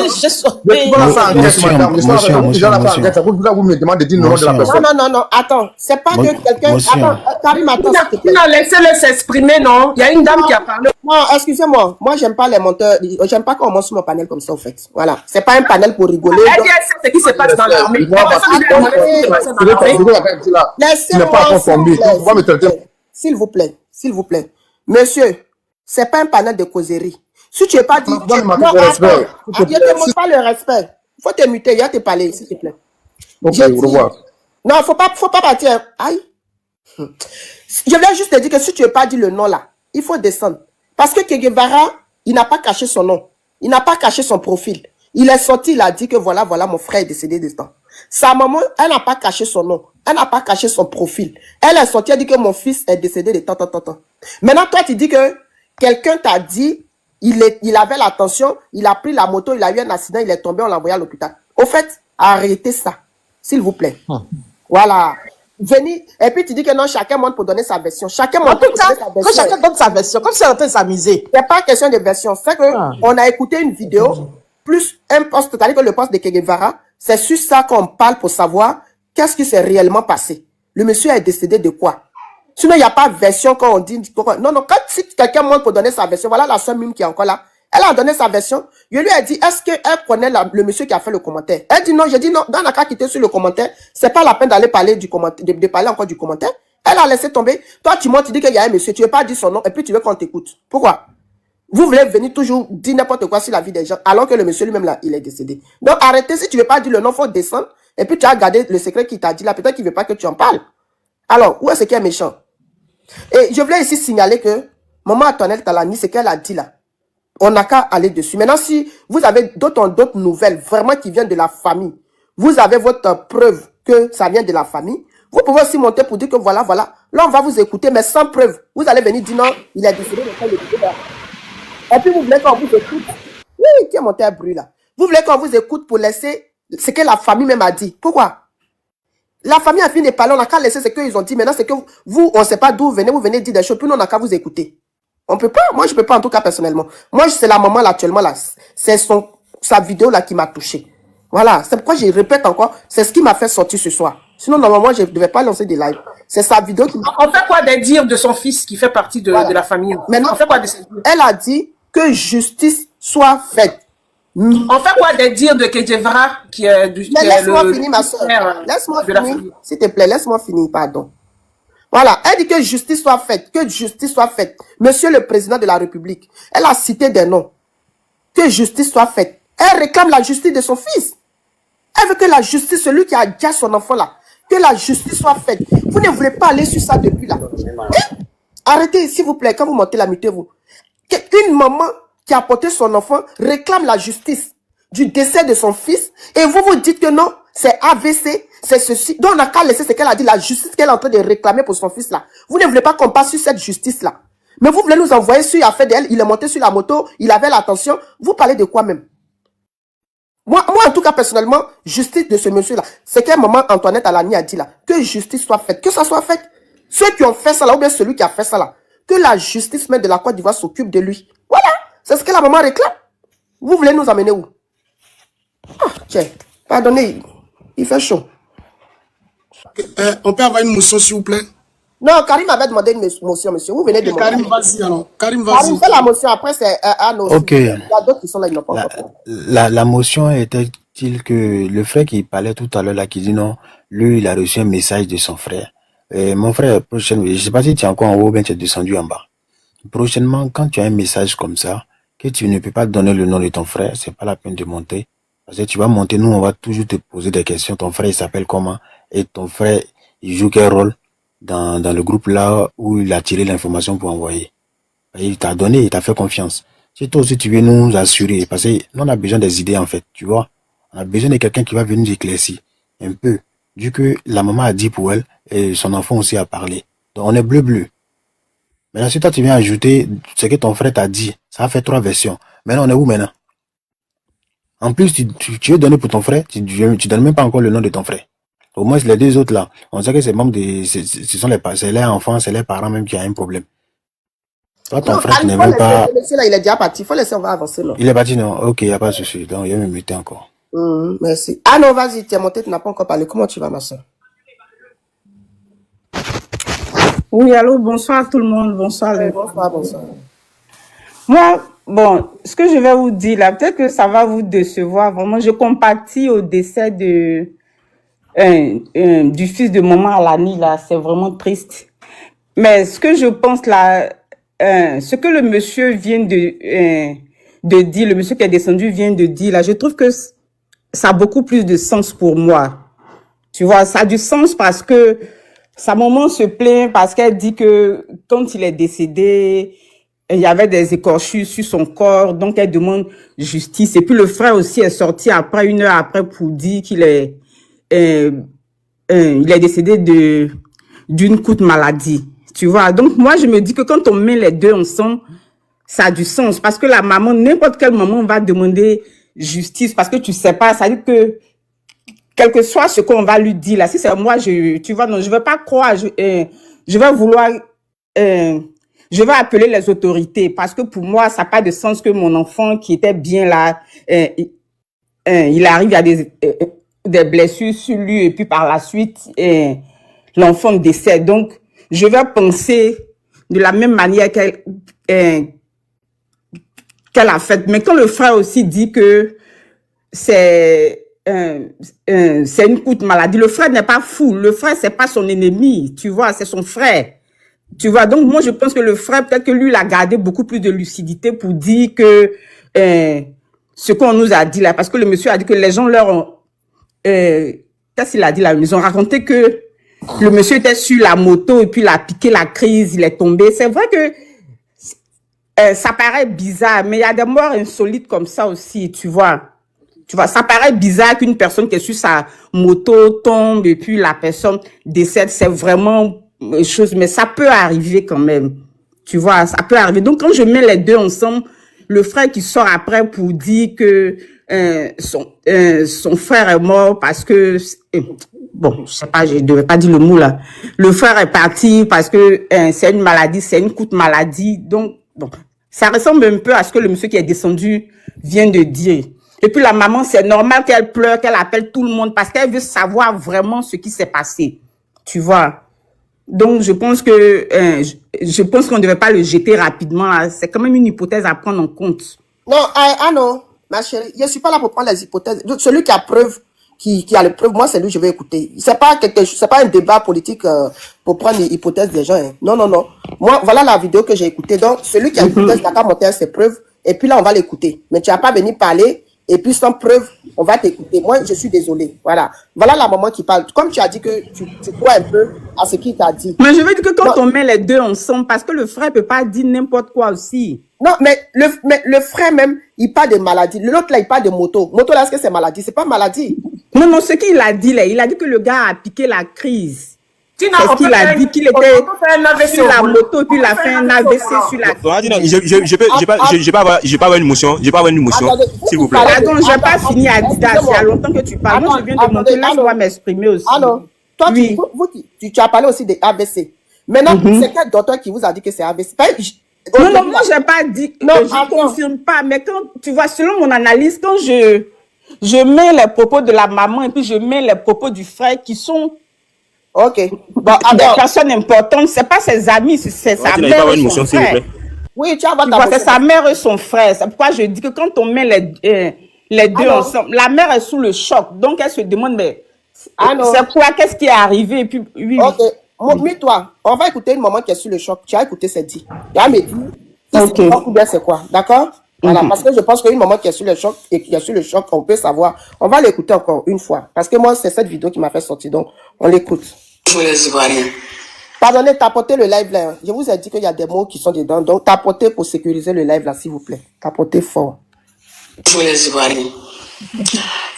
non, non, attends, c'est pas que quelqu'un. Attends, Karim, attends. Non, laissez-le s'exprimer, non. Il y a une dame qui a parlé. Non, excusez-moi, moi, j'aime pas les menteurs. J'aime pas qu'on monte sur mon panel comme ça, en fait. Voilà, c'est pas un panel pour rigoler. Elle dit, elle sait ce qui se passe dans l'armée. S'il vous plaît, s'il vous plaît. Monsieur, c'est pas un panel de causerie. Si tu n'es pas dit... Non, attends, je ne te montre pas le respect. Il faut te muter, il y a te parler, s'il te plaît. Ok, au revoir. Non, faut pas partir. Aïe. Je voulais juste te dire que si tu n'as pas dit le nom là, il faut descendre. Parce que Che Guevara, il n'a pas caché son nom. Il n'a pas caché son profil. Il est sorti, il a dit que voilà, mon frère est décédé de temps. Sa maman, elle n'a pas caché son nom. Elle n'a pas caché son profil. Elle est sortie, elle dit que mon fils est décédé de temps. Maintenant, toi, tu dis que quelqu'un t'a dit, il avait la tension, il a pris la moto, il a eu un accident, il est tombé, on l'a envoyé à l'hôpital. Au fait, arrêtez ça, s'il vous plaît. Voilà. Venez, et puis tu dis que non, chacun monte pour donner sa version. Chacun monte pour donner sa version. Que chacun donne sa version, comme si on était en train de s'amuser. C'est pas question de version, c'est que on a écouté une vidéo, plus un poste, c'est-à-dire que le poste de Che Guevara, c'est sur ça qu'on parle pour savoir qu'est-ce qui s'est réellement passé. Le monsieur est décédé de quoi? Sinon, il n'y a pas de version quand on dit... Non, si quelqu'un monte pour donner sa version, voilà la soeur Mime qui est encore là. Elle a donné sa version. Je lui ai dit, est-ce qu'elle connaît le monsieur qui a fait le commentaire? Elle dit non. J'ai dit non. Dans la cas quitter sur le commentaire, c'est pas la peine d'aller parler du commentaire, de parler encore du commentaire. Elle a laissé tomber. Toi, tu montes, tu dis qu'il y a un monsieur, tu veux pas dire son nom, et puis tu veux qu'on t'écoute. Pourquoi? Vous voulez venir toujours dire n'importe quoi sur la vie des gens, alors que le monsieur lui-même là, il est décédé. Donc arrêtez, si tu veux pas dire le nom, faut descendre, et puis tu as gardé le secret qu'il t'a dit là. Peut-être qu'il veut pas que tu en parles. Alors, où est-ce qu'il est méchant? Et je voulais ici signaler que Maman Antoinette Talani, ce qu'elle a dit là, on n'a qu'à aller dessus. Maintenant, si vous avez d'autres nouvelles vraiment qui viennent de la famille, vous avez votre preuve que ça vient de la famille, vous pouvez aussi monter pour dire que voilà. Là, on va vous écouter, mais sans preuve. Vous allez venir dire non, il est décédé de temps. Et puis, vous voulez qu'on vous écoute. Oui, qui a monté un bruit là. Vous voulez qu'on vous écoute pour laisser ce que la famille même a dit. Pourquoi? La famille a fini de parler, on n'a qu'à laisser ce qu'ils ont dit. Maintenant, c'est que vous, on ne sait pas d'où vous venez dire des choses, puis nous, on n'a qu'à vous écouter. On peut pas, moi, je ne peux pas en tout cas personnellement. Moi, c'est la maman là, actuellement là, c'est sa vidéo là qui m'a touché. Voilà, c'est pourquoi je répète encore, c'est ce qui m'a fait sortir ce soir. Sinon, normalement, je ne devais pas lancer des lives. C'est sa vidéo qui m'a... On fait quoi des dires de son fils qui fait partie de la famille? Maintenant, on fait quoi de ses dires? Elle a dit que justice soit faite. On fait quoi des dires de Che Guevara qui est du... Mais laisse-moi finir, ma soeur. Laisse-moi finir, s'il te plaît, laisse-moi finir, pardon. Voilà, elle dit que justice soit faite, que justice soit faite. Monsieur le président de la République, elle a cité des noms. Que justice soit faite. Elle réclame la justice de son fils. Elle veut que la justice, celui qui a déjà son enfant là, que la justice soit faite. Vous ne voulez pas aller sur ça depuis là. Arrêtez, s'il vous plaît, quand vous montez la mutez-vous. Une maman qui a porté son enfant réclame la justice du décès de son fils et vous vous dites que non, c'est AVC, c'est ceci. Donc on n'a qu'à laisser ce qu'elle a dit, la justice qu'elle est en train de réclamer pour son fils là. Vous ne voulez pas qu'on passe sur cette justice là. Mais vous voulez nous envoyer sur l'affaire d'elle, il est monté sur la moto, il avait l'attention. Vous parlez de quoi même? Moi, en tout cas, personnellement, justice de ce monsieur là, c'est que maman Antoinette Talani a dit là, que justice soit faite, que ça soit fait. Ceux qui ont fait ça là, ou bien celui qui a fait ça là, que la justice même de la Côte d'Ivoire s'occupe de lui. Voilà, c'est ce que la maman réclame. Vous voulez nous amener où? Ah, tiens, pardonnez, il fait chaud. On peut avoir une motion, s'il vous plaît? Non, Karim avait demandé une motion, monsieur. Vous venez de demander. Karim, vas-y alors. Karim, vas-y. Karim fait la motion, après c'est à nos... Ok. Il y a d'autres qui sont là, ils n'ont pas encore. La motion était-il que le frère qui parlait tout à l'heure là, qui dit non, lui, il a reçu un message de son frère. Mon frère, prochainement, je ne sais pas si tu es encore en haut ou bien tu es descendu en bas. Prochainement, quand tu as un message comme ça, que tu ne peux pas donner le nom de ton frère, c'est pas la peine de monter. Parce que tu vas monter, nous, on va toujours te poser des questions. Ton frère, il s'appelle comment? Et ton frère, il joue quel rôle dans le groupe là où il a tiré l'information pour envoyer? Et il t'a donné, il t'a fait confiance. Si toi aussi tu veux nous assurer, parce que nous, on a besoin des idées en fait, tu vois. On a besoin de quelqu'un qui va venir nous éclaircir un peu. Vu que la maman a dit pour elle, et son enfant aussi a parlé. Donc on est bleu. Maintenant, si toi tu viens ajouter ce que ton frère t'a dit, ça a fait 3 versions. Maintenant, on est où maintenant? En plus, tu veux donner pour ton frère, tu donnes même pas encore le nom de ton frère. Au moins, les deux autres là, on sait que c'est même ce sont c'est les enfants, c'est les parents même qui ont un problème. Toi, ton frère, tu n'es même pas... Monsieur là, il est déjà parti. Il faut laisser, on va avancer, non? Il est parti, non? Ok, il n'y a pas de souci. Donc, il va me mettre encore. Merci. Ah non, vas-y, tu es monté, tu n'as pas encore parlé. Comment tu vas, ma soeur? Oui, allô, bonsoir tout le monde. Bonsoir. Bonsoir. Moi, bon, ce que je vais vous dire là, peut-être que ça va vous décevoir. Vraiment, je compatis au décès du fils de maman Alani, là. C'est vraiment triste. Mais ce que je pense là, ce que le monsieur vient de dire, le monsieur qui est descendu vient de dire là, je trouve que ça a beaucoup plus de sens pour moi. Tu vois, ça a du sens parce que sa maman se plaint parce qu'elle dit que quand il est décédé, il y avait des écorchures sur son corps, donc elle demande justice. Et puis le frère aussi est sorti après, 1 heure après, pour dire qu'il est, il est décédé d'une courte maladie. Tu vois, donc moi je me dis que quand on met les deux ensemble, ça a du sens parce que la maman, n'importe quelle maman va demander justice parce que tu sais pas, ça dit que quel que soit ce qu'on va lui dire là, si c'est moi, tu vois, non, je vais pas croire, je vais vouloir, je vais appeler les autorités parce que pour moi, ça n'a pas de sens que mon enfant qui était bien là, il arrive, il y a des blessures sur lui et puis par la suite, l'enfant décède. Donc, je vais penser de la même manière qu'elle a fait. Mais quand le frère aussi dit que c'est une courte maladie, le frère n'est pas fou. Le frère, c'est pas son ennemi, tu vois, c'est son frère. Tu vois, donc moi, je pense que le frère, peut-être que lui, il a gardé beaucoup plus de lucidité pour dire que ce qu'on nous a dit là, parce que le monsieur a dit que les gens leur ont... qu'est-ce qu'il a dit là? Ils ont raconté que le monsieur était sur la moto et puis il a piqué la crise, il est tombé. C'est vrai que ça paraît bizarre, mais il y a des morts insolites comme ça aussi, tu vois. Tu vois, ça paraît bizarre qu'une personne qui est sur sa moto tombe et puis la personne décède. C'est vraiment une chose, mais ça peut arriver quand même. Tu vois, ça peut arriver. Donc, quand je mets les deux ensemble, le frère qui sort après pour dire que son frère est mort parce que... bon, je sais pas, je devais pas dire le mot là. Le frère est parti parce que c'est une maladie, c'est une courte maladie. Donc, bon, ça ressemble un peu à ce que le monsieur qui est descendu vient de dire. Et puis la maman, c'est normal qu'elle pleure, qu'elle appelle tout le monde parce qu'elle veut savoir vraiment ce qui s'est passé. Tu vois. Donc, je pense que je pense qu'on ne devait pas le jeter rapidement. C'est quand même une hypothèse à prendre en compte. Non, non, ma chérie, je suis pas là pour prendre les hypothèses. Celui qui a preuve, qui a les preuves, moi, c'est lui que je vais écouter. C'est pas un débat politique pour prendre les hypothèses des gens. Hein. Non. Moi, voilà la vidéo que j'ai écoutée. Donc, celui qui a l'hypothèse n'a qu'à monter ses preuves. Et puis là, on va l'écouter. Mais tu n'as pas venu parler. Et puis, sans preuve, on va t'écouter. Moi, je suis désolée. Voilà la maman qui parle. Comme tu as dit que tu crois un peu à ce qu'il t'a dit. Mais je veux dire que quand on met les deux ensemble, parce que le frère peut pas dire n'importe quoi aussi. Non, mais le frère même, il parle de maladie. L'autre là, il parle de moto. Moto là, est-ce que c'est maladie? C'est pas maladie. Non, ce qu'il a dit là, il a dit que le gars a piqué la crise. C'est Tina, ce qu'il a dit qu'il était sur la moto et puis il a fait un AVC sur la crise. Je vais pas avoir une motion. S'il vous plaît. Pardon, je n'ai pas fini à dire. Il y a longtemps que tu parles. Moi, je viens de monter. Laisse-moi m'exprimer aussi. Alors, toi, tu as parlé aussi des AVC. Maintenant, c'est quel docteur qui vous a dit que c'est AVC? Non, moi, je n'ai pas dit. Non, je ne confirme pas. Mais quand tu vois, selon mon analyse, quand je mets les propos de la maman et puis je mets les propos du frère qui sont des personnes importantes, c'est pas ses amis, c'est sa mère et son frère. Oui, tu as c'est sa mère et son frère. C'est pourquoi je dis que quand on met les deux ensemble, la mère est sous le choc. Donc, elle se demande, mais c'est quoi, qu'est-ce qui est arrivé? Et puis, Mets-toi. On va écouter une maman qui est sous le choc. Tu as écouté cette dit. Tu as me dit. C'est quoi? D'accord? Voilà, parce que je pense qu'une maman qui est sur le choc et qui est sur le choc, on peut savoir. On va l'écouter encore une fois. Parce que moi, c'est cette vidéo qui m'a fait sortir. Donc, on l'écoute. Pardonnez, tapotez le live là. Je vous ai dit qu'il y a des mots qui sont dedans. Donc, tapotez pour sécuriser le live là, s'il vous plaît. Tapotez fort.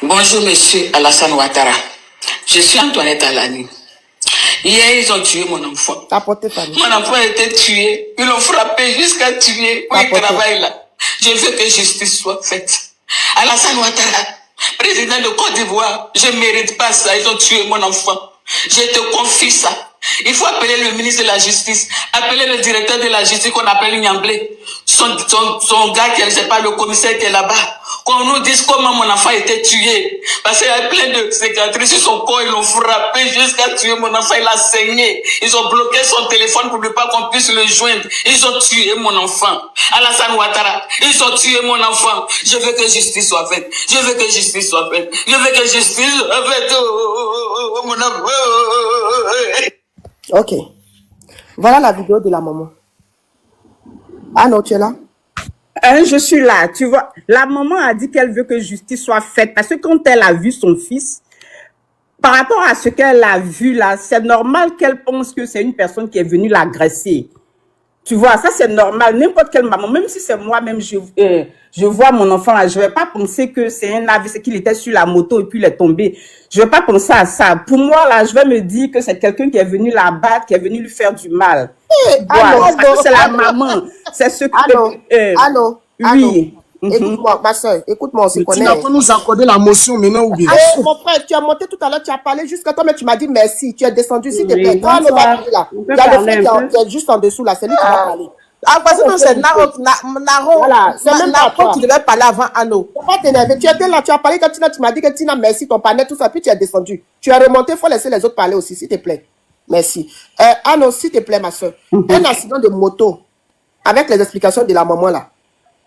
Bonjour, monsieur Alassane Ouattara. Je suis Antoinette Alani. Hier, ils ont tué mon enfant. Mon enfant a été tué. Ils l'ont frappé jusqu'à tuer. Où il travaille là. Je veux que justice soit faite. Alassane Ouattara, président de Côte d'Ivoire, je ne mérite pas ça. Ils ont tué mon enfant. Je te confie ça. Il faut appeler le ministre de la Justice, appeler le directeur de la Justice qu'on appelle Niamblé, son gars qui n'est pas le commissaire qui est là-bas, qu'on nous dise comment mon enfant a été tué. Parce qu'il y a plein de cicatrices sur son corps, ils l'ont frappé jusqu'à tuer mon enfant, il a saigné. Ils ont bloqué son téléphone pour ne pas qu'on puisse le joindre. Ils ont tué mon enfant. Alassane Ouattara, ils ont tué mon enfant. Je veux que justice soit faite. Je veux que justice soit faite. Je veux que justice soit faite. Mon enfant. Ok. Voilà la vidéo de la maman. Ah non, tu es là? Je suis là, tu vois. La maman a dit qu'elle veut que justice soit faite parce que quand elle a vu son fils, par rapport à ce qu'elle a vu là, c'est normal qu'elle pense que c'est une personne qui est venue l'agresser. Tu vois, ça c'est normal. N'importe quelle maman, même si c'est moi-même, je vois mon enfant là, je vais pas penser que c'est un AVC, qu'il était sur la moto et puis il est tombé. Je vais pas penser à ça. Pour moi là, je vais me dire que c'est quelqu'un qui est venu la battre, qui est venu lui faire du mal. Parce que c'est la maman. C'est ce que... Allô? Oui. Écoute-moi, ma soeur, écoute-moi, on se connaît. Tu peux nous accorder la motion maintenant ou bien? Mon frère, tu as monté tout à l'heure, tu as parlé jusqu'à toi, mais tu m'as dit merci. Tu es descendu, s'il te plaît. Toi, on va parler là. Il y a le frère qui est juste en dessous là, c'est lui qui va parler. Ah, parce que c'est Naro qui devait parler avant Anno. Faut pas t'énerver. Tu étais là, tu as parlé quand Tina, tu m'as dit que Tina, merci, ton panel, tout ça, puis tu es descendu. Tu es remonté, il faut laisser les autres parler aussi, s'il te plaît. Merci. Anno, s'il te plaît, ma soeur. Un accident de moto, avec les explications de la maman là.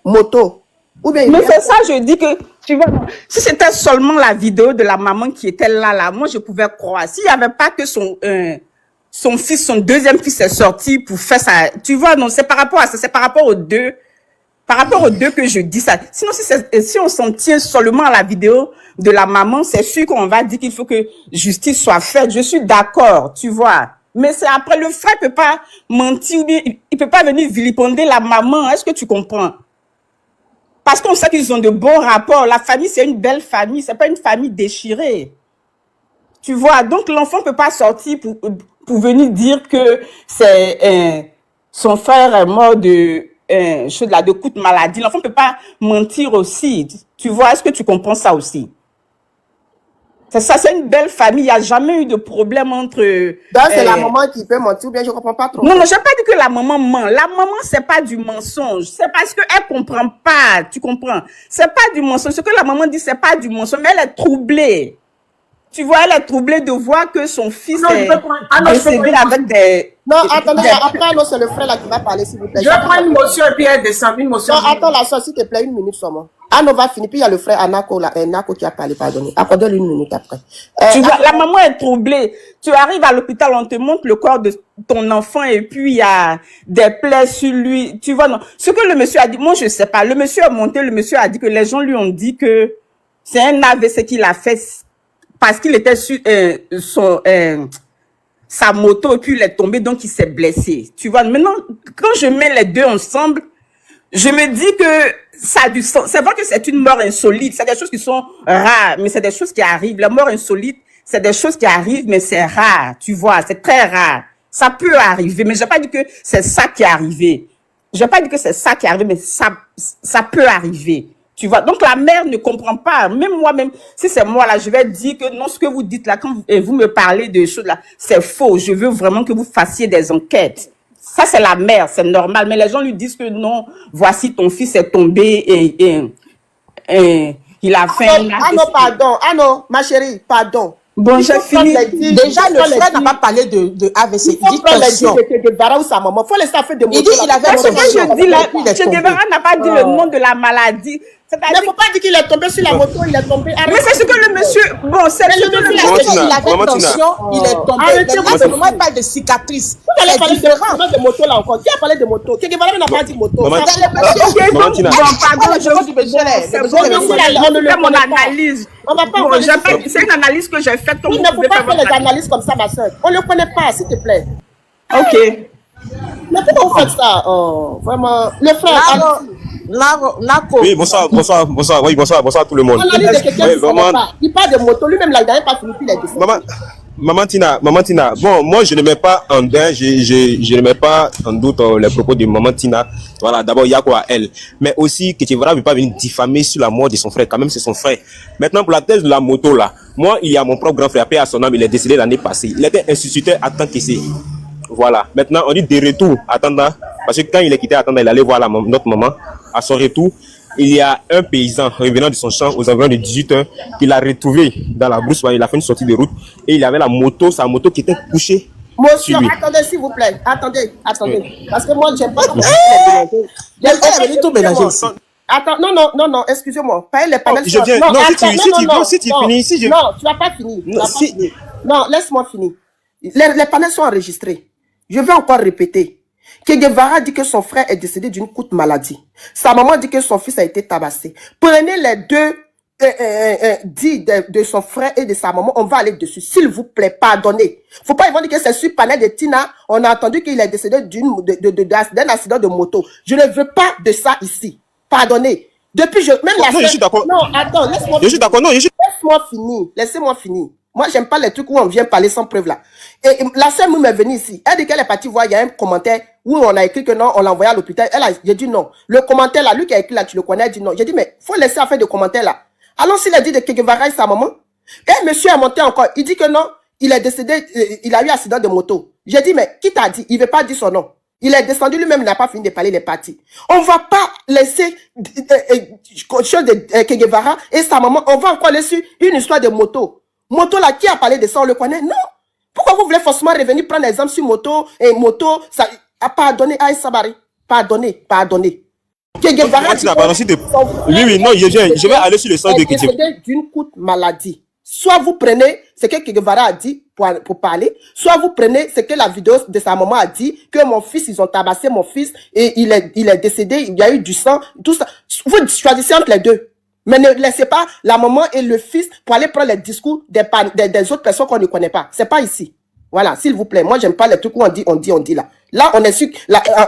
Moto. Ou bien, mais c'est ça, je dis que, tu vois, si c'était seulement la vidéo de la maman qui était là, moi, je pouvais croire. S'il n'y avait pas que son fils, son deuxième fils est sorti pour faire ça, tu vois, non, c'est par rapport à ça, c'est par rapport aux deux que je dis ça. Sinon, si on s'en tient seulement à la vidéo de la maman, c'est sûr qu'on va dire qu'il faut que justice soit faite. Je suis d'accord, tu vois. Mais c'est après, le frère peut pas mentir, il peut pas venir vilipender la maman. Est-ce que tu comprends? Parce qu'on sait qu'ils ont de bons rapports. La famille, c'est une belle famille. C'est pas une famille déchirée. Tu vois, donc l'enfant peut pas sortir pour venir dire que c'est son frère est mort de coup de maladie. L'enfant peut pas mentir aussi. Tu vois, est-ce que tu comprends ça aussi? C'est ça, c'est une belle famille. Il n'y a jamais eu de problème entre... Donc, c'est la maman qui peut mentir ou bien je comprends pas trop. Non, je n'ai pas dit que la maman ment. La maman, c'est pas du mensonge. C'est parce qu'elle comprend pas. Tu comprends? C'est pas du mensonge. Ce que la maman dit, c'est pas du mensonge, mais elle est troublée. Tu vois, elle est troublée de voir que son fils est décédé avec des... Non, attendez, après, non, c'est le frère là qui va parler, s'il vous plaît. Je prends une motion et puis elle descend. Une motion. Non, attends, la soeur, s'il te plaît, une minute seulement. Anno va finir, puis il y a le frère Anako, là, Nako qui a parlé, pardonnez. Accordez-lui une minute après. Tu vois, la maman est troublée. Tu arrives à l'hôpital, on te montre le corps de ton enfant et puis il y a des plaies sur lui. Tu vois, non. Ce que le monsieur a dit, moi, je sais pas. Le monsieur est monté, le monsieur a dit que les gens lui ont dit que c'est un AVC qu'il a fait parce qu'il était sur sa moto et puis il est tombé, donc il s'est blessé. Tu vois, maintenant, quand je mets les deux ensemble, je me dis que ça a du sens. C'est vrai que c'est une mort insolite. C'est des choses qui sont rares, mais c'est des choses qui arrivent. La mort insolite, c'est des choses qui arrivent, mais c'est rare. Tu vois, c'est très rare. Ça peut arriver, mais j'ai pas dit que c'est ça qui est arrivé. J'ai pas dit que c'est ça qui est arrivé, mais ça peut arriver. Tu vois, donc la mère ne comprend pas. Même moi-même, si c'est moi là, je vais dire que non, ce que vous dites là, quand vous me parlez de choses là, c'est faux. Je veux vraiment que vous fassiez des enquêtes. Ça, c'est la mère, c'est normal. Mais les gens lui disent que non, voici ton fils est tombé et il a fait un... Ah non, pardon. Ah non, ma chérie, pardon. Bon, j'ai fini. Déjà, le frère n'a pas parlé de AVC. Il dit tension. Il faut laisser faire de Il dit il avait ce que je dis là. Che Guevara n'a pas dit le nom de la maladie. Mais il ne faut pas dire qu'il est tombé sur la moto, il est tombé. Mais c'est ce que le monsieur... Bon, c'est ce que le monsieur... Il avait tension, il est tombé. Maintenant, moi, il parle de cicatrices. Vous allez parler de moto là encore. Qui a parlé de moto? Che Guevara n'a pas dit moto. Bon, pardon, je fais mon analyse. C'est une analyse que j'ai faite. Il ne faut pas faire les analyses comme ça, ma soeur. On ne le connaît pas, s'il te plaît. Ok. Mais pourquoi vous faites ça? Oh, vraiment. Le frère... Nako. Oui, bonsoir tout le monde. On analyse de quelqu'un qui ne connaît pas. Il parle de moto, lui-même là, il n'a pas fini, il est dessus. Maman Tina, bon, moi je ne mets pas en dain, je ne mets pas en doute les propos de Maman Tina. Voilà, d'abord il y a quoi à elle. Mais aussi que Tchevara ne veut pas venir diffamer sur la mort de son frère, quand même c'est son frère. Maintenant pour la thèse de la moto là, moi il y a mon propre grand frère, paix à son âme, il est décédé l'année passée. Il était instituteur à tant que c'est. Voilà, maintenant on dit de retour, attendant, parce que quand il est quitté attendant, il allait voir notre maman. À son retour, il y a un paysan revenant de son champ aux environs de 18 h qu'il a retrouvé dans la brousse. Il a fait une sortie de route et il avait sa moto qui était couchée. Monsieur, attendez s'il vous plaît. Attendez. Parce que moi, j'aime pas tout mélanger ici. Attends, non, excusez-moi. Pas les panels. Je viens. Non, si tu finis. Non, tu vas pas finir. Non, laisse-moi finir. Les panels sont enregistrés. Je vais encore répéter. Que Guevara dit que son frère est décédé d'une courte maladie. Sa maman dit que son fils a été tabassé. Prenez les deux dits de son frère et de sa maman. On va aller dessus. S'il vous plaît, pardonnez. Faut pas dire que c'est sur panel de Tina. On a entendu qu'il est décédé d'un accident de moto. Je ne veux pas de ça ici. Pardonnez. Depuis je suis d'accord. Non, attends, laisse-moi finir. Je suis d'accord. Laissez-moi finir. Moi, j'aime pas les trucs où on vient parler sans preuve là. Et la sœur m'est venue ici. Elle dit qu'elle est partie voir, il y a un commentaire où on a écrit que non, on l'a envoyé à l'hôpital. J'ai dit non. Le commentaire là, lui qui a écrit là, tu le connais, elle dit non. J'ai dit, mais faut laisser faire de commentaires là. Alors s'il a dit de Che Guevara et sa maman, et monsieur a monté encore, il dit que non, il est décédé, il a eu un accident de moto. J'ai dit, mais qui t'a dit? Il veut pas dire son nom. Il est descendu lui-même, il n'a pas fini de parler, il est parti. On va pas laisser chose de Che Guevara et sa maman, on va encore laisser une histoire de moto. Moto là, qui a parlé de ça, on le connaît? Non. Pourquoi vous voulez forcément revenir prendre l'exemple sur moto et moto, ça, pardonnez, Aïe Sabari. Pardonnez. Que Guevara oui, non, je vais aller sur le sens de Che Guevara. D'une courte maladie. Soit vous prenez ce que Che Guevara a dit pour parler, soit vous prenez ce que la vidéo de sa maman a dit, que mon fils, ils ont tabassé mon fils et il est décédé, il y a eu du sang, tout ça. Vous choisissez entre les deux. Mais ne laissez pas la maman et le fils pour aller prendre les discours des autres personnes qu'on ne connaît pas. C'est pas ici. Voilà, s'il vous plaît. Moi, j'aime pas les trucs où on dit là. Là, on est sur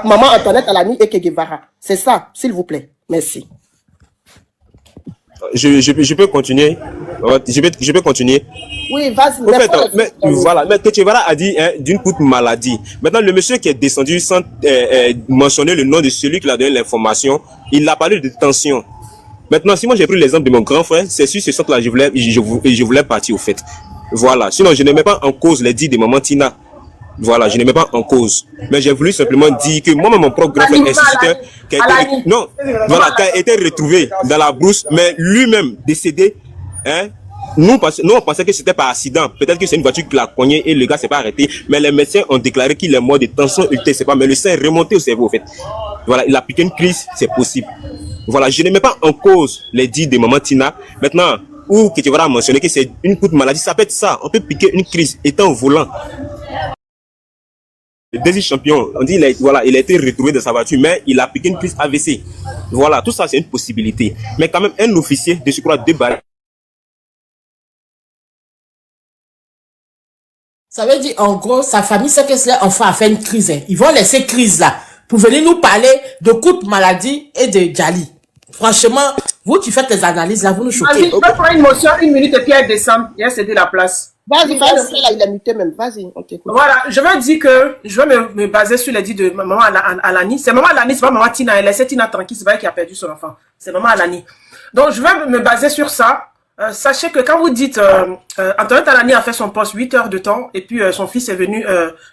maman Antoinette Alani et Che Guevara. C'est ça, s'il vous plaît. Merci. Je peux continuer. Je peux continuer. Oui, vas-y. Voilà, mais Che Guevara a dit d'une courte maladie. Maintenant, le monsieur qui est descendu sans mentionner le nom de celui qui a donné l'information, il a parlé de tension. Maintenant, si moi j'ai pris l'exemple de mon grand frère, c'est sur ce sens-là je voulais partir au fait. Voilà. Sinon, je ne mets pas en cause les dits de Maman Tina. Voilà, je ne mets pas en cause. Mais j'ai voulu simplement dire que moi-même, mon propre grand frère instituteur, qui a été retrouvé dans la brousse, mais lui-même décédé, nous on pensait que c'était par accident. Peut-être que c'est une voiture qui l'a cogné et le gars s'est pas arrêté. Mais les médecins ont déclaré qu'il est mort de tension ultérieure, c'est pas, mais le sang est remonté au cerveau, au fait. Voilà, il a piqué une crise, c'est possible. Voilà, je ne mets pas en cause les dits de Maman Tina. Maintenant, ou que tu vas mentionner que c'est une courte maladie, ça peut être ça. On peut piquer une crise étant au volant. Le deuxième champion, on dit il a été retrouvé dans sa voiture, mais il a piqué une crise AVC. Voilà, tout ça c'est une possibilité. Mais quand même, un officier de surcroît 2 balles. Ça veut dire, en gros, sa famille sait que cet enfant a fait une crise. Ils vont laisser crise là pour venir nous parler de courte maladie et de Djali. Franchement, vous qui faites les analyses là, vous nous choquez. Vas-y, je vais prendre une motion, 1 minute et puis elle descend. Il a cédé la place. Vas-y, le frère là, il a muté même. Vas-y, ok. Voilà, je vais dire que je vais me baser sur les dits de maman Alani. C'est maman Alani, c'est pas maman Tina. Elle laisse Tina tranquille, c'est pas elle qui a perdu son enfant. C'est maman Alani. Donc, je vais me baser sur ça. Sachez que quand vous dites Antoinette Alani a fait son poste 8 heures de temps et puis son fils est venu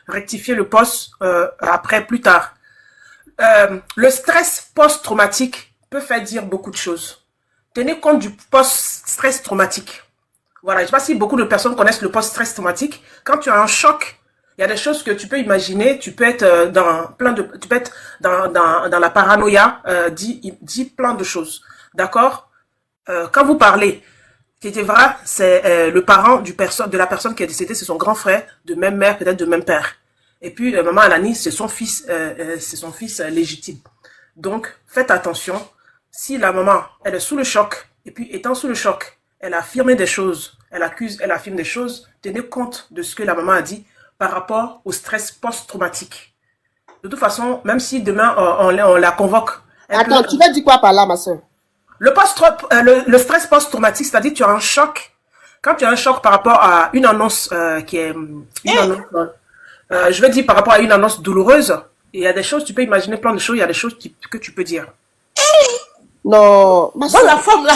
rectifier le poste après, plus tard. Le stress post-traumatique peut faire dire beaucoup de choses. Tenez compte du post-stress traumatique. Voilà, je ne sais pas si beaucoup de personnes connaissent le post-stress traumatique. Quand tu as un choc, il y a des choses que tu peux imaginer. Tu peux être dans la paranoïa, dit plein de choses. D'accord? Quand vous parlez, Kétévra, c'est le parent de la personne qui est décédée, c'est son grand frère, de même mère, peut-être de même père. Et puis, maman Alani, c'est son fils légitime. Donc, faites attention. Si la maman, elle est sous le choc, et puis étant sous le choc, elle a affirmé des choses, elle affirme des choses, tenez compte de ce que la maman a dit par rapport au stress post-traumatique. De toute façon, même si demain, on la convoque. Attends, tu veux dire quoi par là, ma soeur? Le stress post-traumatique, c'est-à-dire tu as un choc quand tu as un choc par rapport à une annonce qui est annonce, je veux dire par rapport à une annonce douloureuse, il y a des choses, tu peux imaginer plein de choses, il y a des choses que tu peux dire. Non, Bon, la femme là.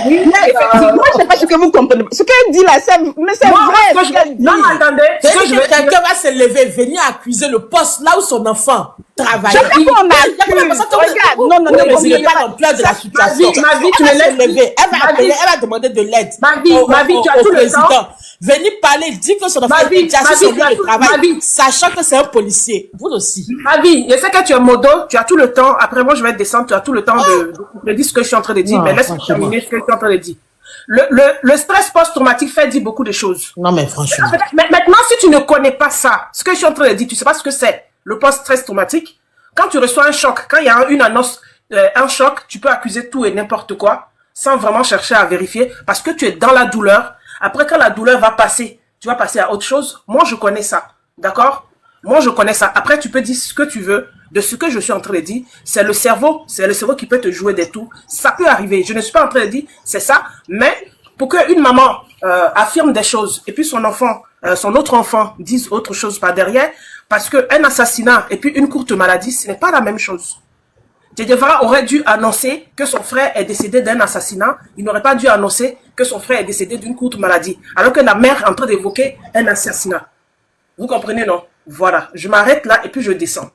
Oui, mais effectivement, je ne sais pas ce que vous comprenez. Ce qu'elle dit là, mais c'est vrai. Non, attendez. Quelqu'un va se lever, venir accuser le poste là où son enfant travaille. Je sais qu'on accuse. Regarde, non, il n'est pas dans plein de la situation. Ma vie, tu me laisses lever. Elle va appeler, elle va demander de l'aide. Ma vie, tu as tout le temps. Venir parler, dire que son enfant est déjà sur son lieu de travail, sachant que c'est un policier. Vous aussi. Ma vie, je sais que tu es modo, tu as tout le temps. Après, moi, je vais descendre, tu as tout le temps de dire ce que je suis en train de dire. Non, mais laisse-moi terminer ce que je suis en train de dire. Le stress post-traumatique fait dire beaucoup de choses. Non, mais franchement. Maintenant, si tu ne connais pas ça, ce que je suis en train de dire, tu ne sais pas ce que c'est, le post-stress traumatique. Quand tu reçois un choc, quand il y a une annonce, un choc, tu peux accuser tout et n'importe quoi, sans vraiment chercher à vérifier, parce que tu es dans la douleur. Après, quand la douleur va passer, tu vas passer à autre chose. Moi, je connais ça. D'accord? Moi, je connais ça. Après, tu peux dire ce que tu veux de ce que je suis en train de dire. C'est le cerveau qui peut te jouer des tours. Ça peut arriver. Je ne suis pas en train de dire c'est ça, mais pour qu'une maman affirme des choses et puis son enfant, son autre enfant dise autre chose par derrière, parce qu'un assassinat et puis une courte maladie, ce n'est pas la même chose. Che Guevara aurait dû annoncer que son frère est décédé d'un assassinat. Il n'aurait pas dû annoncer que son frère est décédé d'une courte maladie. Alors que la mère est en train d'évoquer un assassinat. Vous comprenez, non? Voilà. Je m'arrête là et puis je descends.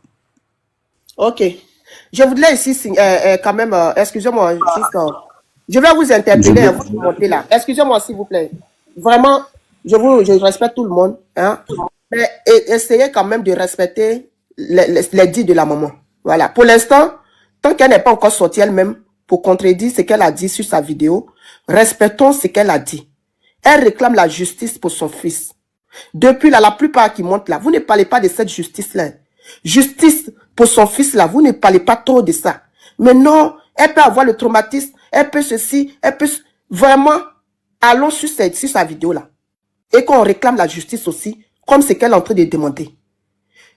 Ok. Je voudrais ici, quand même, excusez-moi, je vais vous interpeller, vous montez là. Excusez-moi, s'il vous plaît. Vraiment, je respecte tout le monde, hein. Mais essayez quand même de respecter les dits de la maman. Voilà. Pour l'instant, tant qu'elle n'est pas encore sortie elle-même pour contredire ce qu'elle a dit sur sa vidéo, respectons ce qu'elle a dit. Elle réclame la justice pour son fils. Depuis là, la plupart qui montent là, vous ne parlez pas de cette justice-là. Justice pour son fils là, vous ne parlez pas trop de ça. Mais non, elle peut avoir le traumatisme, elle peut ceci, elle peut... Vraiment, allons sur sa vidéo là. Et qu'on réclame la justice aussi, comme ce qu'elle est en train de demander.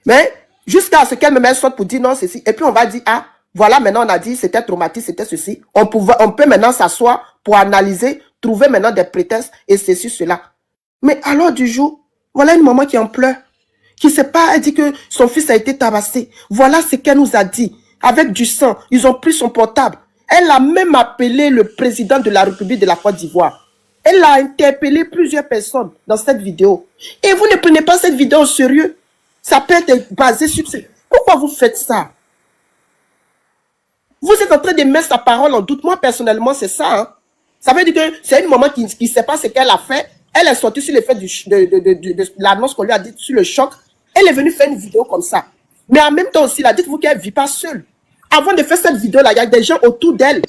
Mais jusqu'à ce qu'elle me mette sorte pour dire non, ceci. Et puis on va dire, ah, voilà, maintenant on a dit c'était traumatique, c'était ceci. On peut maintenant s'asseoir pour analyser, trouver maintenant des prétextes et ceci, cela. Mais alors du jour, voilà une maman qui en pleure, qui sait pas, elle dit que son fils a été tabassé. Voilà ce qu'elle nous a dit. Avec du sang, ils ont pris son portable. Elle a même appelé le président de la République de la Côte d'Ivoire. Elle a interpellé plusieurs personnes dans cette vidéo. Et vous ne prenez pas cette vidéo au sérieux. Ça peut être basé sur ce... Pourquoi vous faites ça? Vous êtes en train de mettre sa parole en doute. Moi, personnellement, c'est ça. Hein. Ça veut dire que c'est une maman qui ne sait pas ce qu'elle a fait. Elle est sortie sur l'effet de l'annonce qu'on lui a dit sur le choc. Elle est venue faire une vidéo comme ça. Mais en même temps aussi, dites-vous qu'elle ne vit pas seule. Avant de faire cette vidéo-là, il y a des gens autour d'elle.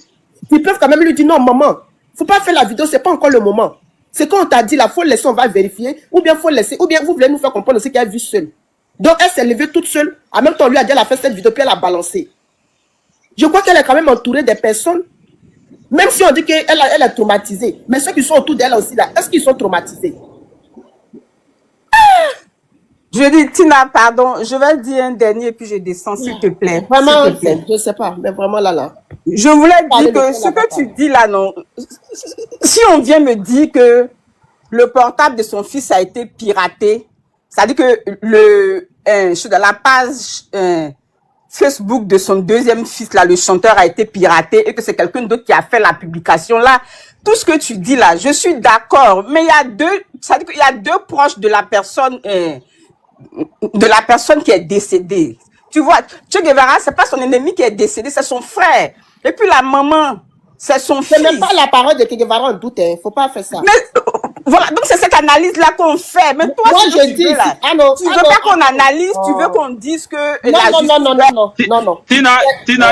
Ils peuvent quand même lui dire, non, maman, il ne faut pas faire la vidéo, ce n'est pas encore le moment. C'est quand on t'a dit, là, il faut laisser, on va vérifier. Ou bien il faut laisser, ou bien vous voulez nous faire comprendre aussi qu'elle vit seule. Donc, elle s'est levée toute seule. En même temps, on lui a dit, elle a fait cette vidéo, puis elle a balancé. Je crois qu'elle est quand même entourée des personnes. Même si on dit qu'elle est traumatisée. Mais ceux qui sont autour d'elle aussi, là, est-ce qu'ils sont traumatisés? Je dis, Tina, pardon, je vais dire un dernier, puis je descends, s'il te plaît. Vraiment, je ne sais pas, mais vraiment là. Je voulais dire que ce que tu dis là, non. Si on vient me dire que le portable de son fils a été piraté, ça dit que la page Facebook de son deuxième fils, là, le chanteur, a été piraté et que c'est quelqu'un d'autre qui a fait la publication là. Tout ce que tu dis là, je suis d'accord, mais il y a deux proches de la personne, qui est décédée. Tu vois, Che Guevara, c'est pas son ennemi qui est décédé, c'est son frère. Et puis la maman, c'est son fils. Ce n'est pas la parole de Che Guevara en doute, hein. Faut pas faire ça. Mais, voilà, donc c'est cette analyse-là qu'on fait. Mais toi, moi, je dis, là, tu veux pas qu'on analyse, tu veux qu'on dise que... Non. Tina,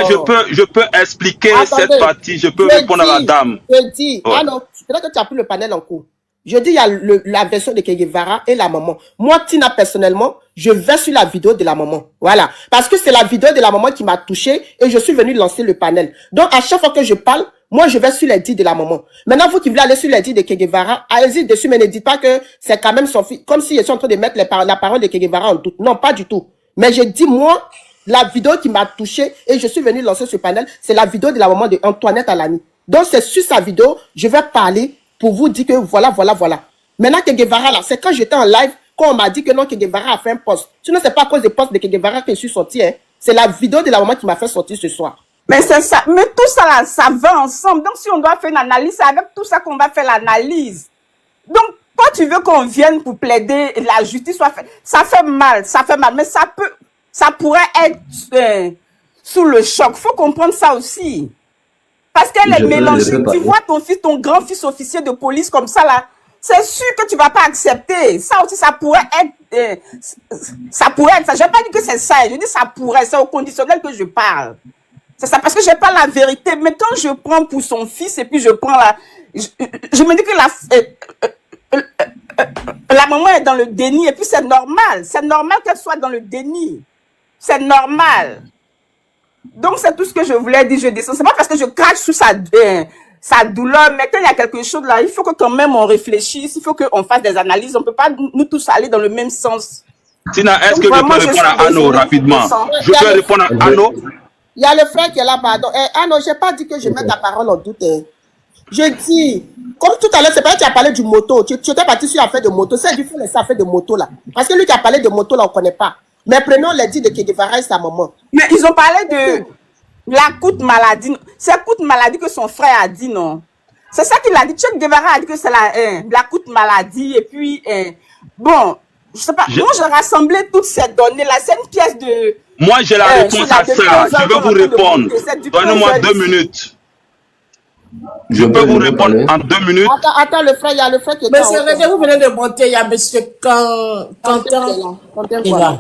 je peux expliquer cette partie, je peux répondre à la dame. Je dis, c'est là que tu as pris le panel en cours. Je dis, il y a la version de Che Guevara et la maman. Moi, Tina, personnellement, je vais sur la vidéo de la maman. Voilà. Parce que c'est la vidéo de la maman qui m'a touché et je suis venu lancer le panel. Donc, à chaque fois que je parle, moi, je vais sur les dits de la maman. Maintenant, vous qui voulez aller sur les dits de Che Guevara, allez-y dessus, mais ne dites pas que c'est quand même son fils. Comme si je suis en train de mettre la parole de Che Guevara en doute. Non, pas du tout. Mais je dis, moi, la vidéo qui m'a touché et je suis venu lancer ce panel, c'est la vidéo de la maman de Antoinette Alani. Donc, c'est sur sa vidéo, je vais parler pour vous dire que voilà. Maintenant, Che Guevara, là, c'est quand j'étais en live, quand on m'a dit que non, Che Guevara a fait un post. Sinon, c'est pas à cause des posts de Che Guevara que je suis sorti. Hein. C'est la vidéo de la maman qui m'a fait sortir ce soir. Mais c'est ça. Mais tout ça, là, ça va ensemble. Donc, si on doit faire une analyse, c'est avec tout ça qu'on va faire l'analyse. Donc, toi, tu veux qu'on vienne pour plaider la justice soit faite. Ça fait mal. Mais ça pourrait être sous le choc. Faut comprendre ça aussi. Parce qu'elle est mélangée. Tu vois ton grand-fils officier de police comme ça, là. C'est sûr que tu vas pas accepter. Ça aussi, ça pourrait être ça. Je vais pas dire que c'est ça. Je dis ça pourrait. C'est au conditionnel que je parle. C'est ça, parce que j'ai pas la vérité. Mais quand je prends pour son fils et puis je prends je me dis que la maman est dans le déni et puis c'est normal. C'est normal qu'elle soit dans le déni. C'est normal. Donc c'est tout ce que je voulais dire. Je descends. C'est pas parce que je crache sous sa douleur, mais quand il y a quelque chose là, il faut que quand même on réfléchisse, il faut qu'on fasse des analyses. On peut pas nous tous aller dans le même sens. Tina, est-ce que je peux répondre à Anno rapidement? Je peux répondre à Anno? Il y a le frère qui est là, pardon. Ah non, j'ai pas dit que je mets ta parole en doute. Je dis, comme tout à l'heure, c'est pas que tu as parlé du moto. Tu étais parti sur l'affaire de moto. C'est du fait laisser affaire de moto là. Parce que lui qui a parlé de moto là, on connaît pas. Mais prenons les dits de Che Guevara et sa maman. Mais ils ont parlé de l'acute maladie. C'est l'acute maladie que son frère a dit, non? C'est ça qu'il a dit. Che Guevara a dit que c'est l'acute maladie. Et puis, bon, je sais pas. Moi, j'ai rassemblé toutes ces données là. C'est une pièce de... Moi, j'ai la réponse à ça. Je vais vous répondre. Donnez-moi 2 minutes. Je peux vous répondre en 2 minutes. Attends, le frère, il y a le frère qui est Monsieur René, vous venez de monter, il y a monsieur Quentin. Quentin, voilà.